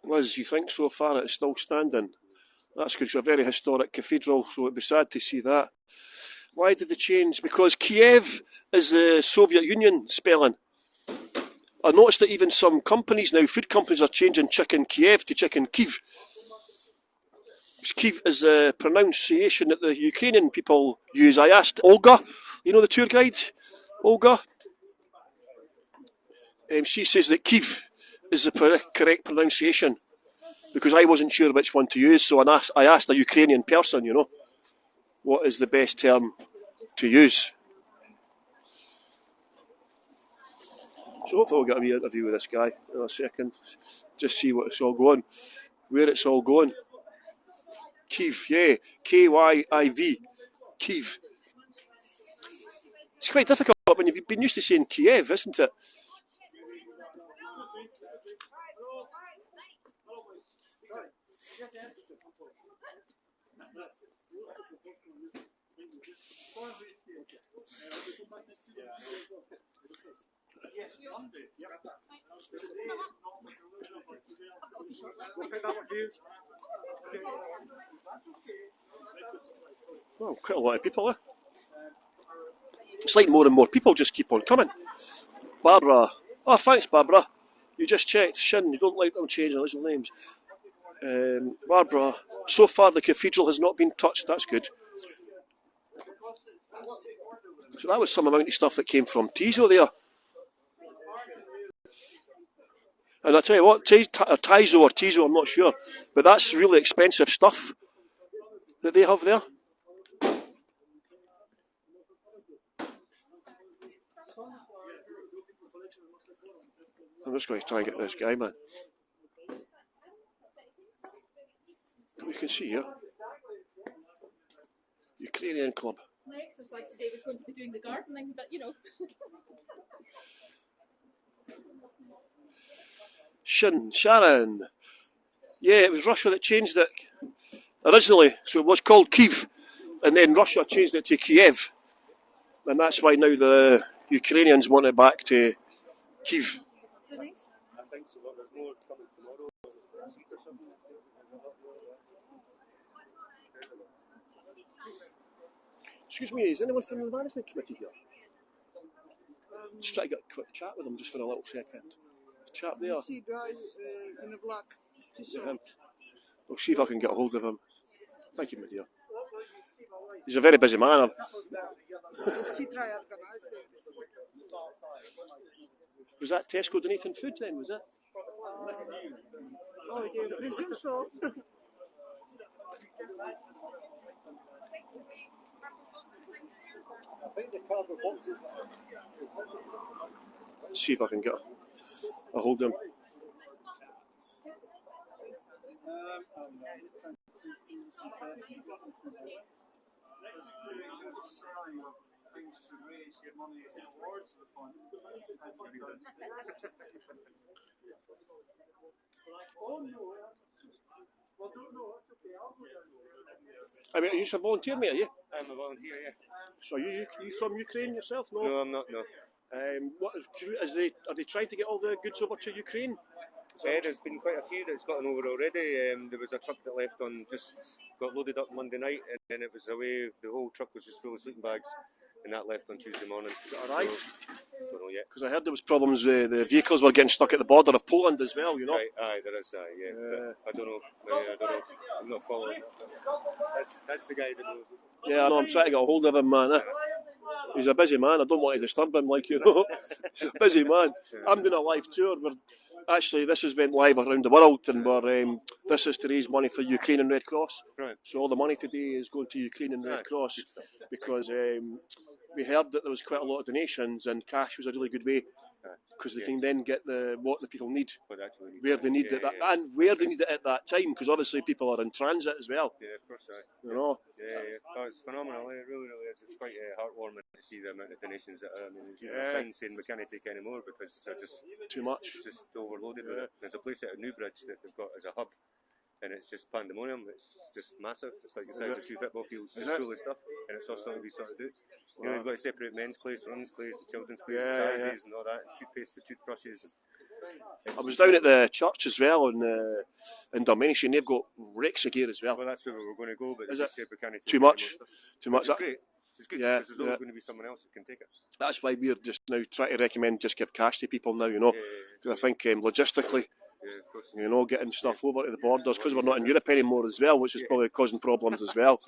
Speaker 1: Liz, you think so far it's still standing? That's good, it's a very historic cathedral, so it'd be sad to see that. Why did they change? Because Kyiv is the Soviet Union spelling. I noticed that even some companies now, food companies, are changing chicken Kyiv to chicken Kyiv. Kyiv is a pronunciation that the Ukrainian people use. I asked Olga, you know the tour guide, Olga? She says that Kyiv is the correct pronunciation because I wasn't sure which one to use, so I asked a Ukrainian person, you know, what is the best term to use. So hopefully we'll get a wee interview with this guy in a second, just see what it's all going, where it's all going. Kyiv, yeah. Kyiv. Kyiv. It's quite difficult when you've been used to saying Kiev, isn't it? Well, quite a lot of people, eh? It's like more and more people just keep on coming. Barbara. Oh, thanks, Barbara. You just checked. Shin, you don't like them changing original names. Barbara. So far, the cathedral has not been touched. That's good. So that was some amount of stuff that came from Tizo there. And I tell you what, Tizo or Tizo, I'm not sure. But that's really expensive stuff that they have there. I'm just going to try and get this guy, man. You can see here. Ukrainian club.
Speaker 5: My exercise today was going to be doing the gardening, but you know.
Speaker 1: Sharon. Yeah, it was Russia that changed it originally. So it was called Kyiv. And then Russia changed it to Kiev. And that's why now the Ukrainians want it back to Kyiv.
Speaker 2: I think so. There's more coming tomorrow.
Speaker 1: Excuse me, is anyone from the management committee here? Just try to get a quick chat with them just for a little second. Chat there.
Speaker 6: You see guy in the black t-shirt.
Speaker 1: I'll see if I can get a hold of him. Thank you, my dear. He's a very busy man.
Speaker 6: He try organize it.
Speaker 1: Was that Tesco donating food then, was it?
Speaker 6: Oh, yeah, I presume so.
Speaker 2: I think the cardboard boxes.
Speaker 1: Let's see if I can get a hold of him.
Speaker 2: Things to raise your money towards the fund. Oh no. Well, don't know. That's okay. I'll go down.
Speaker 1: I mean, are you a volunteer, mate, are you?
Speaker 7: I'm a volunteer, yeah.
Speaker 1: So are you from Ukraine yourself? No?
Speaker 7: No, I'm not, no.
Speaker 1: Are they trying to get all the goods over to Ukraine?
Speaker 7: There's been quite a few that's gotten over already. There was a truck that left got loaded up Monday night, and then it was away. The whole truck was just full of sleeping bags, and that left on Tuesday morning.
Speaker 1: Arrived?
Speaker 7: So, don't know yet.
Speaker 1: Because I heard there was problems with the vehicles were getting stuck at the border of Poland as well, you know.
Speaker 7: Right, aye, there is, yeah. I don't know. I'm not following. That's the guy that knows.
Speaker 1: Yeah, I know. I'm trying to get a hold of him, man. He's a busy man. I don't want to disturb him, like, you know. He's a busy man. I'm doing a live tour. Actually, this has been live around the world, and this is to raise money for Ukrainian Red Cross.
Speaker 7: Right.
Speaker 1: So all the money today is going to Ukrainian Red Cross because we heard that there was quite a lot of donations, and cash was a really good way because they can then get what the people need, where they need it, and where they need it at that time. Because obviously people are in transit as well.
Speaker 7: Yeah, of course,
Speaker 1: you know.
Speaker 7: Yeah. Oh, it's phenomenal. It really is. It's quite heartwarming to see the amount of donations that are. I mean, I'm saying we can't take any more because they're just
Speaker 1: too much.
Speaker 7: It's just overloaded with it. There's a place at Newbridge that they've got as a hub, and it's just pandemonium. It's just massive. It's like the size of 2 football fields, just full of stuff, and it's all starting to be sorted out. You know, they've got to separate men's place, women's place, children's place, sizes and all that, toothpaste for toothbrushes.
Speaker 1: I was down at the church as well in Dalmatian, and they've got rakes of gear as well.
Speaker 7: Well, that's where we were going to go, but
Speaker 1: is
Speaker 7: they
Speaker 1: it
Speaker 7: said we can't take
Speaker 1: too much? Too much.
Speaker 7: It's great. It's good because there's always going to be someone else that can take it.
Speaker 1: That's why we're just now trying to recommend just give cash to people now, you know, because I think logistically, you know, getting stuff over to the borders, because we're not in Europe anymore as well, which is probably causing problems as well,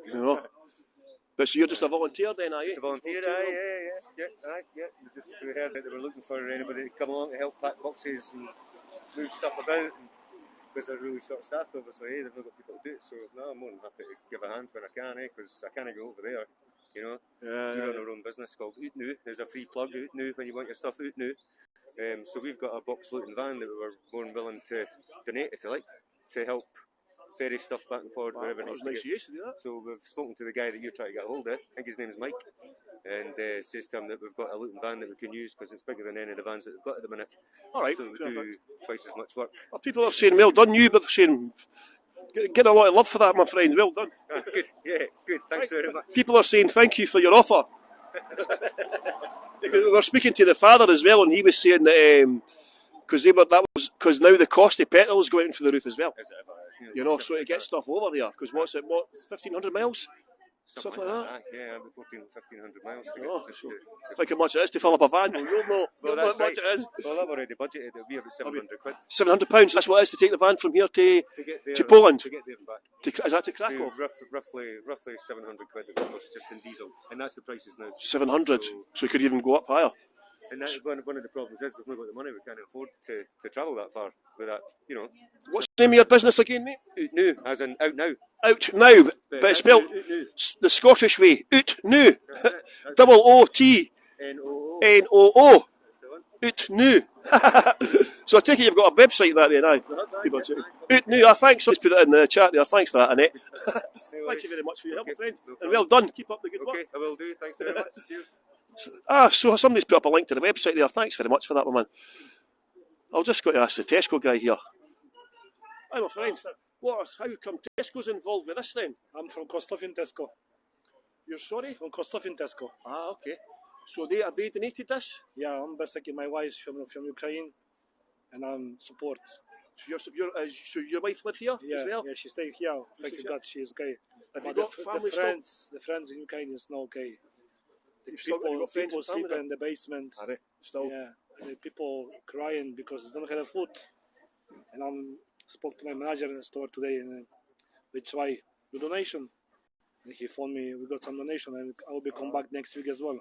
Speaker 1: you know. But so you're just a volunteer then, are you?
Speaker 7: Just a volunteer, yeah. We heard that they were looking for anybody to come along to help pack boxes and move stuff about, because they're really short-staffed, obviously. They've not got people to do it, so no, I'm more than happy to give a hand when I can, because I can't go over there, you know. We run our own business called Utnu. There's a free plug, Utnu, when you want your stuff, Utnu. So we've got a box loading van that we were more than willing to donate, if you like, to help ferry stuff back and forward wherever it
Speaker 1: That
Speaker 7: needs
Speaker 1: was
Speaker 7: to
Speaker 1: nice
Speaker 7: get.
Speaker 1: of you to do that.
Speaker 7: So we've spoken to the guy that you're trying to get hold of. I think his name is Mike, and says to him that we've got a Luton van that we can use because it's bigger than any of the vans that we've got at the minute.
Speaker 1: All right,
Speaker 7: So we
Speaker 1: perfect.
Speaker 7: do twice as much work.
Speaker 1: Well, people are saying, well done you, but they're saying, get a lot of love for that, my friend, well done.
Speaker 7: Good, yeah, good. Thanks very much.
Speaker 1: People are saying thank you for your offer. We were speaking to the father as well, and he was saying that because now the cost of petrol is going through the roof as well.
Speaker 7: Is it ever? It's nearly
Speaker 1: You know,
Speaker 7: £700.
Speaker 1: so to get stuff over there, because what's it, 1,500 miles? Something like that.
Speaker 7: Yeah, 1,500 miles. To
Speaker 1: Oh,
Speaker 7: get just
Speaker 1: so
Speaker 7: to
Speaker 1: think how much it is to fill up a van. Well, you'll know
Speaker 7: Well,
Speaker 1: how
Speaker 7: that's
Speaker 1: much
Speaker 7: right.
Speaker 1: it is.
Speaker 7: Well, I've already budgeted. It'll be about £700
Speaker 1: £700, that's what it is to take the van from here to
Speaker 7: get there.
Speaker 1: To Poland?
Speaker 7: To get there and back.
Speaker 1: is that to
Speaker 7: To
Speaker 1: Krakow?
Speaker 7: roughly £700 it costs just in diesel, and that's the prices now.
Speaker 1: 700,
Speaker 7: So-
Speaker 1: so it could even go up higher.
Speaker 7: And that's one of the problems is we've not got the money. We can't afford to travel that far with that. You know,
Speaker 1: What's the name of your business again, mate?
Speaker 7: out now, as in out now.
Speaker 1: Out now, but it's spelled
Speaker 7: Out now.
Speaker 1: the Scottish way. Out now.
Speaker 7: That's it. That's
Speaker 1: Double O-T-N-O-O.
Speaker 7: N-O-O. That's the one.
Speaker 1: Out now. So I take it you've got a website that then, aye? Out now, thanks. Let's put it in the chat there. Thanks for that, Annette. Thank you very much for your help,
Speaker 7: Okay,
Speaker 1: friend.
Speaker 7: no
Speaker 1: And
Speaker 7: problem.
Speaker 1: well done. Keep up the good work.
Speaker 7: Okay, I will do. Thanks very much. Cheers.
Speaker 1: So somebody's put up a link to the website there. Thanks very much for that, my man. I'll just go to ask the Tesco guy here. Hi, my friend. How come Tesco's involved with this then?
Speaker 8: I'm from Kostofin Tesco.
Speaker 1: You're sorry?
Speaker 8: From Kostofin Tesco.
Speaker 1: Ah, okay. So have they donated this?
Speaker 8: Yeah, I'm basically my wife's from Ukraine, and I'm support.
Speaker 1: So your wife live here
Speaker 8: Yeah,
Speaker 1: as well?
Speaker 8: yeah, she stay here. Thank
Speaker 1: She's
Speaker 8: God she's okay.
Speaker 1: Have you
Speaker 8: But
Speaker 1: got family still?
Speaker 8: the friends in Ukraine is not okay. The
Speaker 1: You've still got friends
Speaker 8: people
Speaker 1: and family
Speaker 8: sleep in the basement.
Speaker 1: Are they? Still?
Speaker 8: Yeah, and the people crying because they don't have food. And I spoke to my manager in the store today, and we try the donation. And he phoned me. We got some donation, and I will be come back next week as well.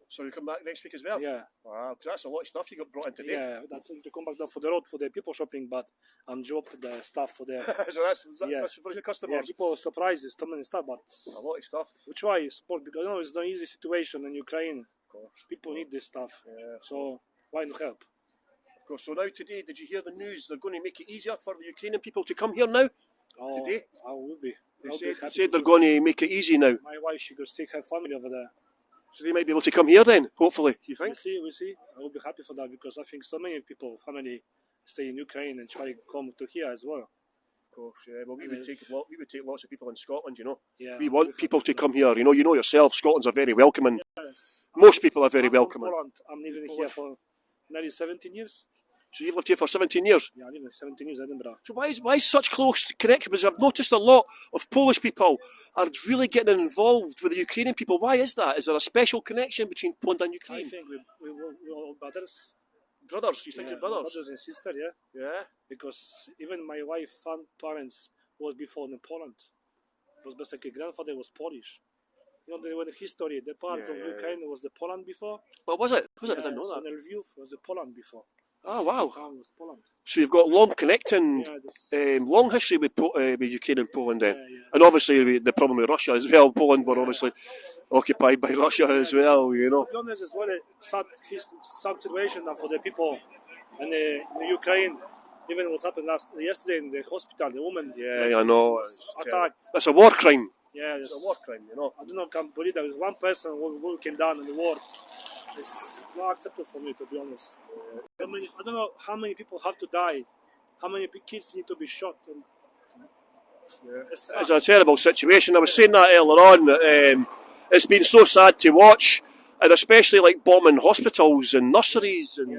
Speaker 1: So you come back next week as well?
Speaker 8: Yeah.
Speaker 1: Wow, because that's a lot of stuff you got brought in today.
Speaker 8: Yeah, that's to come back down for the road for the people shopping, but I'm drop the stuff for the
Speaker 1: So that's for your customers.
Speaker 8: yeah, people surprised. There's too many stuff, but
Speaker 1: A lot of stuff.
Speaker 8: we try support because it's not easy situation in Ukraine.
Speaker 1: Of course.
Speaker 8: People need this stuff,
Speaker 1: Yeah.
Speaker 8: so why not help?
Speaker 1: Of course. So now today, did you hear the news? They're going to make it easier for the Ukrainian people to come here now.
Speaker 8: Oh,
Speaker 1: Today?
Speaker 8: I will be.
Speaker 1: They
Speaker 8: I'll be
Speaker 1: said
Speaker 8: happy
Speaker 1: they're
Speaker 8: because
Speaker 1: going to make it easy now.
Speaker 8: My wife, she goes take her family over there.
Speaker 1: So they might be able to come here then, hopefully. You think?
Speaker 8: We see. I will be happy for that because I think so many people, family, stay in Ukraine and try to come to here as well.
Speaker 1: Of course. Yeah. Well, we
Speaker 8: And
Speaker 1: would take lots of people in Scotland. You know.
Speaker 8: Yeah,
Speaker 1: We
Speaker 8: I'll
Speaker 1: want
Speaker 8: be
Speaker 1: people
Speaker 8: happy
Speaker 1: to
Speaker 8: for
Speaker 1: come here. You know yourself. Scotland's a very welcoming.
Speaker 8: that. Yes.
Speaker 1: Most people are very
Speaker 8: I'm from
Speaker 1: welcoming.
Speaker 8: Poland. I'm living here for nearly 17 years.
Speaker 1: So you've lived here for 17 years.
Speaker 8: Yeah, I live in 17 years in Edinburgh.
Speaker 1: So why is such close connection? Because I've noticed a lot of Polish people are really getting involved with the Ukrainian people. Why is that? Is there a special connection between Poland and
Speaker 8: I
Speaker 1: Ukraine?
Speaker 8: think we all brothers.
Speaker 1: Brothers? You think
Speaker 8: Yeah,
Speaker 1: you're brothers?
Speaker 8: brothers and sisters, yeah.
Speaker 1: Yeah.
Speaker 8: Because even my wife's parents was before in Poland. It was basically grandfather was Polish. You know, the history, the part of
Speaker 7: Yeah.
Speaker 8: Ukraine was the Poland before.
Speaker 1: What was it? I
Speaker 8: Yeah,
Speaker 1: didn't know
Speaker 8: so
Speaker 1: that.
Speaker 8: in Lviv was the Poland before.
Speaker 1: Oh, wow.
Speaker 8: Town was Poland.
Speaker 1: So you've got long connecting,
Speaker 8: Yeah, this,
Speaker 1: long history with Ukraine and Poland then.
Speaker 8: yeah.
Speaker 1: And obviously the problem with Russia as well. Poland were obviously occupied by Russia as well, you know.
Speaker 8: To be honest, it's very sad situation now for the people in the Ukraine. Even what happened yesterday in the hospital, the woman
Speaker 1: Yeah, I know.
Speaker 8: was attacked.
Speaker 1: That's a war crime.
Speaker 8: Yeah,
Speaker 1: It's a war crime, you know.
Speaker 8: I don't know, can't believe there was one person who came down in the war. It's not acceptable for me, to be honest. I don't know how many people have to die, how many kids need to be shot. And
Speaker 1: It's a terrible situation. I was saying that earlier on. That, it's been so sad to watch, and especially like bombing hospitals and nurseries and
Speaker 8: yeah,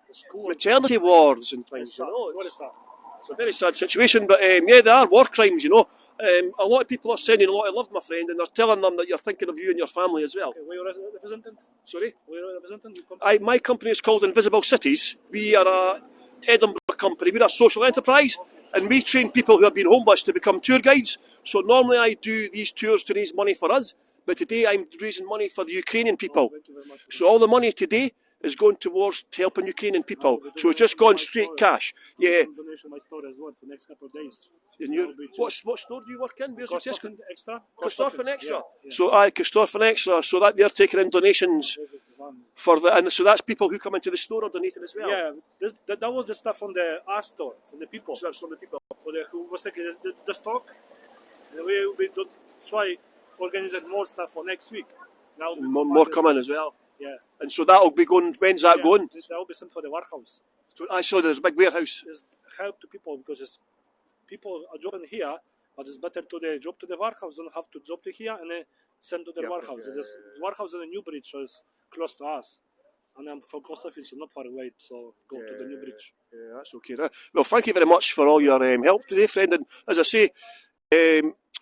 Speaker 8: the school.
Speaker 1: maternity wards and things.
Speaker 8: It's
Speaker 1: You
Speaker 8: sad.
Speaker 1: know,
Speaker 8: It's very sad.
Speaker 1: it's a very sad situation. But yeah, there are war crimes. You know, a lot of people are sending a lot of love, my friend, and they're telling them that you're thinking of you and your family as well.
Speaker 8: Okay, were you representing?
Speaker 1: Sorry.
Speaker 8: Were you representing the company?
Speaker 1: My company is called Invisible Cities. We are a Edinburgh company. We're a social enterprise, and we train people who have been homeless to become tour guides. So normally I do these tours to raise money for us, but today I'm raising money for the Ukrainian people.
Speaker 8: Thank you very much.
Speaker 1: So all the money today is going towards helping Ukrainian people. So it's just gone straight cash. Yeah.
Speaker 8: I'm donation my store as well for the next couple of days.
Speaker 1: And what store do you work in? Where's your Tesco?
Speaker 8: Extra.
Speaker 1: Christopher Extra.
Speaker 8: Yeah.
Speaker 1: So Christopher Extra. So that they're taking in donations for the, and so that's people who come into the store are donating as well.
Speaker 8: Yeah, that was the stuff from the art store, from the people.
Speaker 1: So that's from the people.
Speaker 8: for the who was taking the stock. And we don't try organize more stuff for next week. Now
Speaker 1: More coming as well.
Speaker 8: Yeah.
Speaker 1: And so that'll be going. When's that going?
Speaker 8: That will be sent for the warehouse.
Speaker 1: So I saw there's a big warehouse.
Speaker 8: It's help to people because it's people are jobbing here, but it's better to the job to the warehouse. Don't have to job to here and then send to the warehouse. There's warehouse in the New Bridge, so it's close to us. And I'm from cost office, so not far away, so go to the New Bridge.
Speaker 1: Yeah, that's okay. Well, thank you very much for all your help today, friend. And as I say,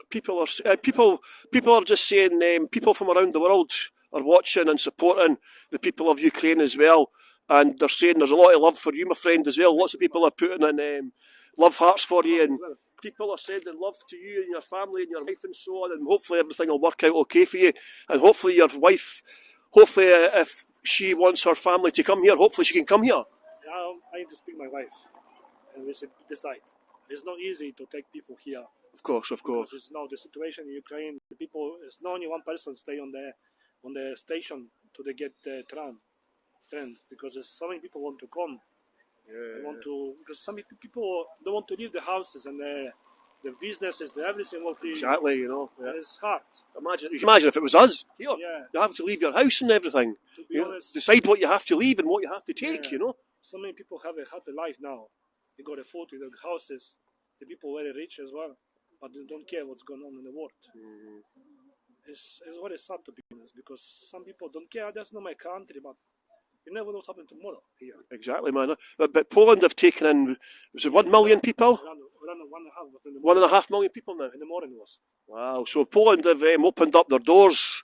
Speaker 1: people are just saying people from around the world are watching and supporting the people of Ukraine as well, and they're saying there's a lot of love for you, my friend, as well. Lots of people are putting in love hearts for you, and people are sending love to you and your family and your wife and so on, and hopefully everything will work out okay for you, and hopefully your wife, if she wants her family to come here, hopefully she can come here.
Speaker 8: I need to speak to my wife and we should decide. It's not easy to take people here.
Speaker 1: Of course.
Speaker 8: Because it's now the situation in Ukraine. The people, it's not only one person stay on the station to get the train, because there's so many people want to come. They want to, because some people don't want to leave the houses and the businesses, everything will be.
Speaker 1: Exactly,
Speaker 8: It's hard.
Speaker 1: You can imagine if it was us here.
Speaker 8: Yeah.
Speaker 1: You have to leave your house and everything.
Speaker 8: To be honest,
Speaker 1: decide what you have to leave and what you have to take.
Speaker 8: So many people have a happy life now. They got a food, they got houses. The people very rich as well, but they don't care what's going on in the world. Mm-hmm. It's very sad to be honest, because some people don't care. That's not my country, but you never know what's happening tomorrow here.
Speaker 1: Exactly, man. But Poland have taken in, was it 1 million people?
Speaker 8: Around
Speaker 1: 1.5 million people now.
Speaker 8: In the morning was.
Speaker 1: Wow. So Poland have opened up their doors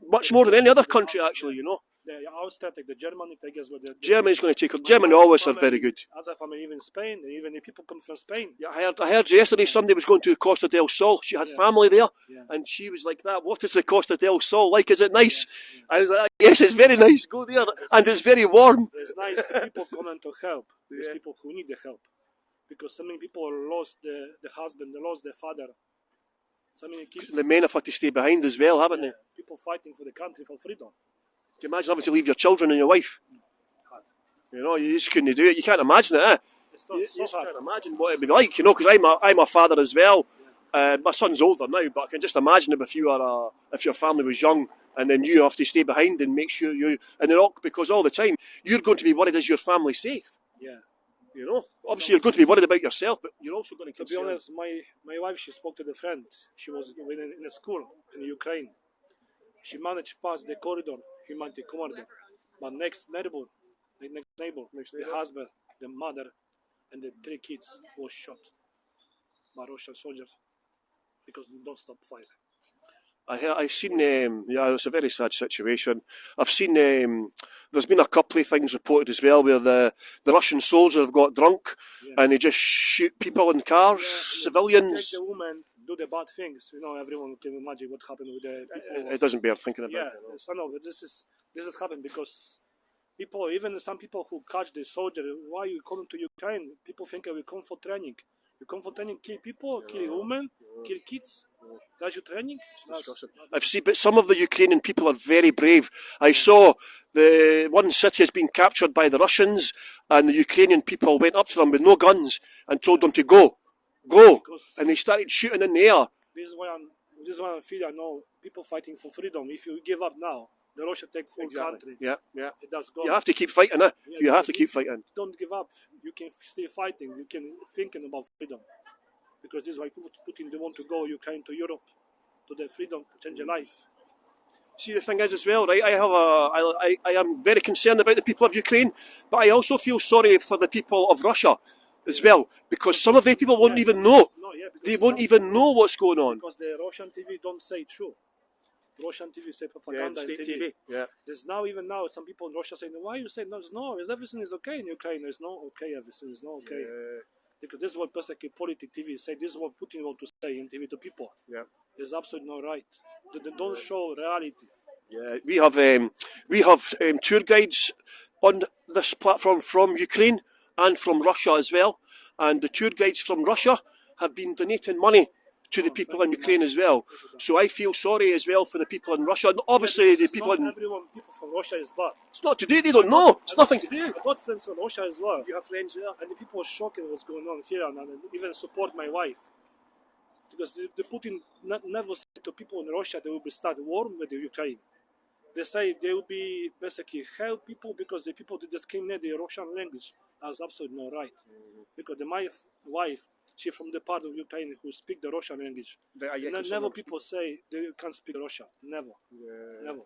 Speaker 1: much more than any other country, actually.
Speaker 8: The Austria, take the Germany, take us with the
Speaker 1: Germany's going to take her. Germany always are very good.
Speaker 8: As a family, even Spain, even if people come from Spain.
Speaker 1: Yeah, I heard yesterday somebody was going to Costa del Sol. She had family there, and she was like, "That. What is the Costa del Sol like? Is it nice?" I was like, "Yes, it's very nice. Go there, and it's very warm."
Speaker 8: It's nice. The people coming to help. There's people who need the help, because so many people lost the husband, they lost their father. So many kids.
Speaker 1: The men have had to stay behind as well, haven't they?
Speaker 8: People fighting for the country, for freedom.
Speaker 1: Can you imagine having to leave your children and your wife?
Speaker 8: Hard.
Speaker 1: You just couldn't do it. You can't imagine it,
Speaker 8: It's not
Speaker 1: you
Speaker 8: so
Speaker 1: just
Speaker 8: hard.
Speaker 1: can't imagine what it'd be like, because I'm a father as well. My son's older now, but I can just imagine if your family was young and then you have to stay behind and make sure because all the time you're going to be worried, is your family safe?
Speaker 8: Yeah.
Speaker 1: Obviously you're going to be worried about yourself, but you're also going to consider.
Speaker 8: To be honest, my wife, she spoke to the friend. She was in a school in Ukraine. She managed to pass the corridor, humanity corridor. But next neighbor, the husband, the mother, and the 3 kids was shot by Russian soldiers because they don't stop fighting.
Speaker 1: I've seen, it's a very sad situation. I've seen, there's been a couple of things reported as well where the Russian soldiers have got drunk and they just shoot people in cars, civilians.
Speaker 8: Take the woman, do the bad things. Everyone can imagine what happened with the people.
Speaker 1: It doesn't bear thinking about.
Speaker 8: Yeah, so no, this has happened because people, even some people who catch the soldier, why you coming to Ukraine? People think we come for training. You come for training, kill people, kill women, kill kids. That's your training?
Speaker 1: I've seen, but some of the Ukrainian people are very brave. I saw the one city has been captured by the Russians, and the Ukrainian people went up to them with no guns and told them to go, and they started shooting in the air.
Speaker 8: This is why I feel. I know people fighting for freedom. If you give up now, the Russia take full country.
Speaker 1: Yeah.
Speaker 8: It does go.
Speaker 1: You have to keep fighting, you have to keep fighting.
Speaker 8: Don't give up. You can stay fighting. You can thinking about freedom. Because this is why Putin they want to go Ukraine to Europe, to the freedom, to change your life.
Speaker 1: See, the thing is as well, right? I am very concerned about the people of Ukraine, but I also feel sorry for the people of Russia as well, because some of the people won't even know. They won't even know what's going on.
Speaker 8: Because the Russian TV don't say true. Russian TV say propaganda in TV.
Speaker 1: Yeah.
Speaker 8: There's even now some people in Russia saying, why you say no? Everything is okay in Ukraine. There's no okay. Everything is not okay. Yeah. Because this is what persecute politic TV say. This is what Putin want to say in TV to people.
Speaker 1: Yeah.
Speaker 8: It's absolutely not right. They don't show reality.
Speaker 1: Yeah, we have tour guides on this platform from Ukraine and from Russia as well. And the tour guides from Russia have been donating money to the people in Ukraine as well. So I feel sorry as well for the people in Russia. And obviously, the people in...
Speaker 8: Everyone, people from Russia is bad.
Speaker 1: It's not to do, they don't know. It's nothing to do.
Speaker 8: I got friends from Russia as well.
Speaker 1: You have friends there?
Speaker 8: And the people were shocked at what's going on here and even support my wife. Because the Putin never said to people in Russia they will be start war with the Ukraine. They say they will be basically help people because the people that discriminate the Russian language. That's absolutely not right. Because my wife, she from the part of Ukraine who speak the Russian language. Never people say they can't speak Russian. Never. Never.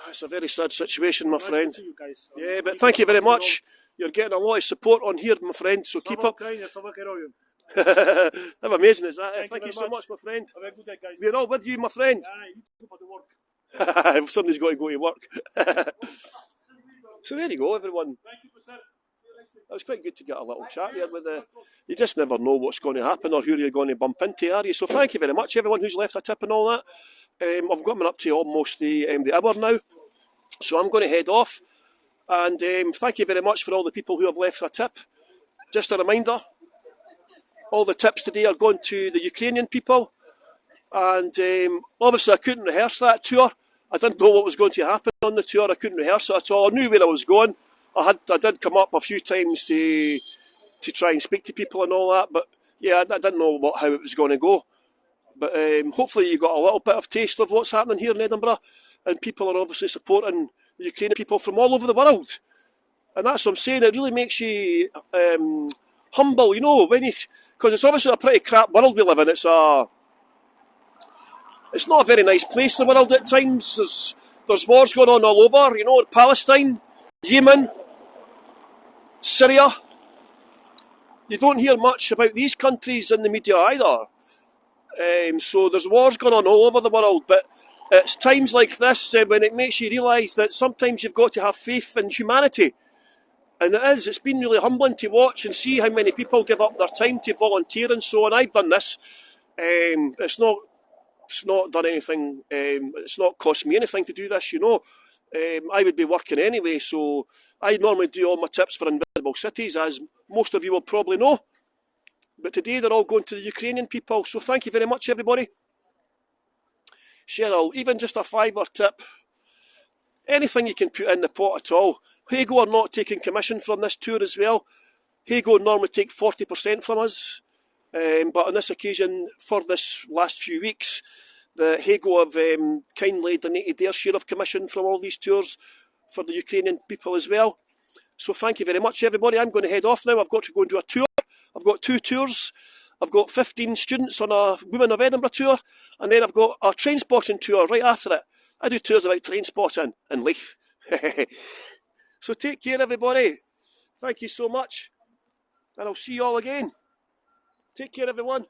Speaker 1: It's a very sad situation, my friend.
Speaker 8: To see you guys.
Speaker 1: Yeah, but thank you very much. You're getting a lot of support on here, my friend, so keep up. How amazing is that? Thank you so much, my friend.
Speaker 8: Have a good day, guys.
Speaker 1: We're all with you, my friend. Somebody's got to go to work. So there you go, everyone. It was quite good to get a little chat there with the... You just never know what's going to happen or who you're going to bump into, are you? So thank you very much, everyone who's left a tip and all that. I've got me up to almost the hour now, so I'm going to head off. And thank you very much for all the people who have left a tip. Just a reminder, all the tips today are going to the Ukrainian people. And obviously I couldn't rehearse that tour. I didn't know what was going to happen on the tour. I couldn't rehearse it at all. I knew where I was going. I did come up a few times to try and speak to people and all that, but yeah, I didn't know how it was going to go. But hopefully you got a little bit of taste of what's happening here in Edinburgh, and people are obviously supporting the Ukrainian people from all over the world. And that's what I'm saying, it really makes you humble, you know, because it's obviously a pretty crap world we live in. It's not a very nice place, the world, at times. There's wars going on all over, you know, Palestine, Yemen, Syria. You don't hear much about these countries in the media either. So there's wars going on all over the world, but it's times like this when it makes you realise that sometimes you've got to have faith in humanity. And it's been really humbling to watch and see how many people give up their time to volunteer and so on. I've done this. It's not done anything, it's not cost me anything to do this, you know. I would be working anyway, so I normally do all my tips for Invisible Cities, as most of you will probably know. But today they're all going to the Ukrainian people, so thank you very much, everybody. Cheryl, even just a £5 tip, anything you can put in the pot at all. Heygo are not taking commission from this tour as well. Heygo normally take 40% from us. But on this occasion, for this last few weeks, the Heygo have kindly donated their share of commission from all these tours for the Ukrainian people as well. So thank you very much, everybody. I'm going to head off now. I've got to go and do a tour. I've got 2 tours. I've got 15 students on a Women of Edinburgh tour, and then I've got a train spotting tour right after it. I do tours about train spotting in Leith. So take care, everybody. Thank you so much, and I'll see you all again. Take care, everyone.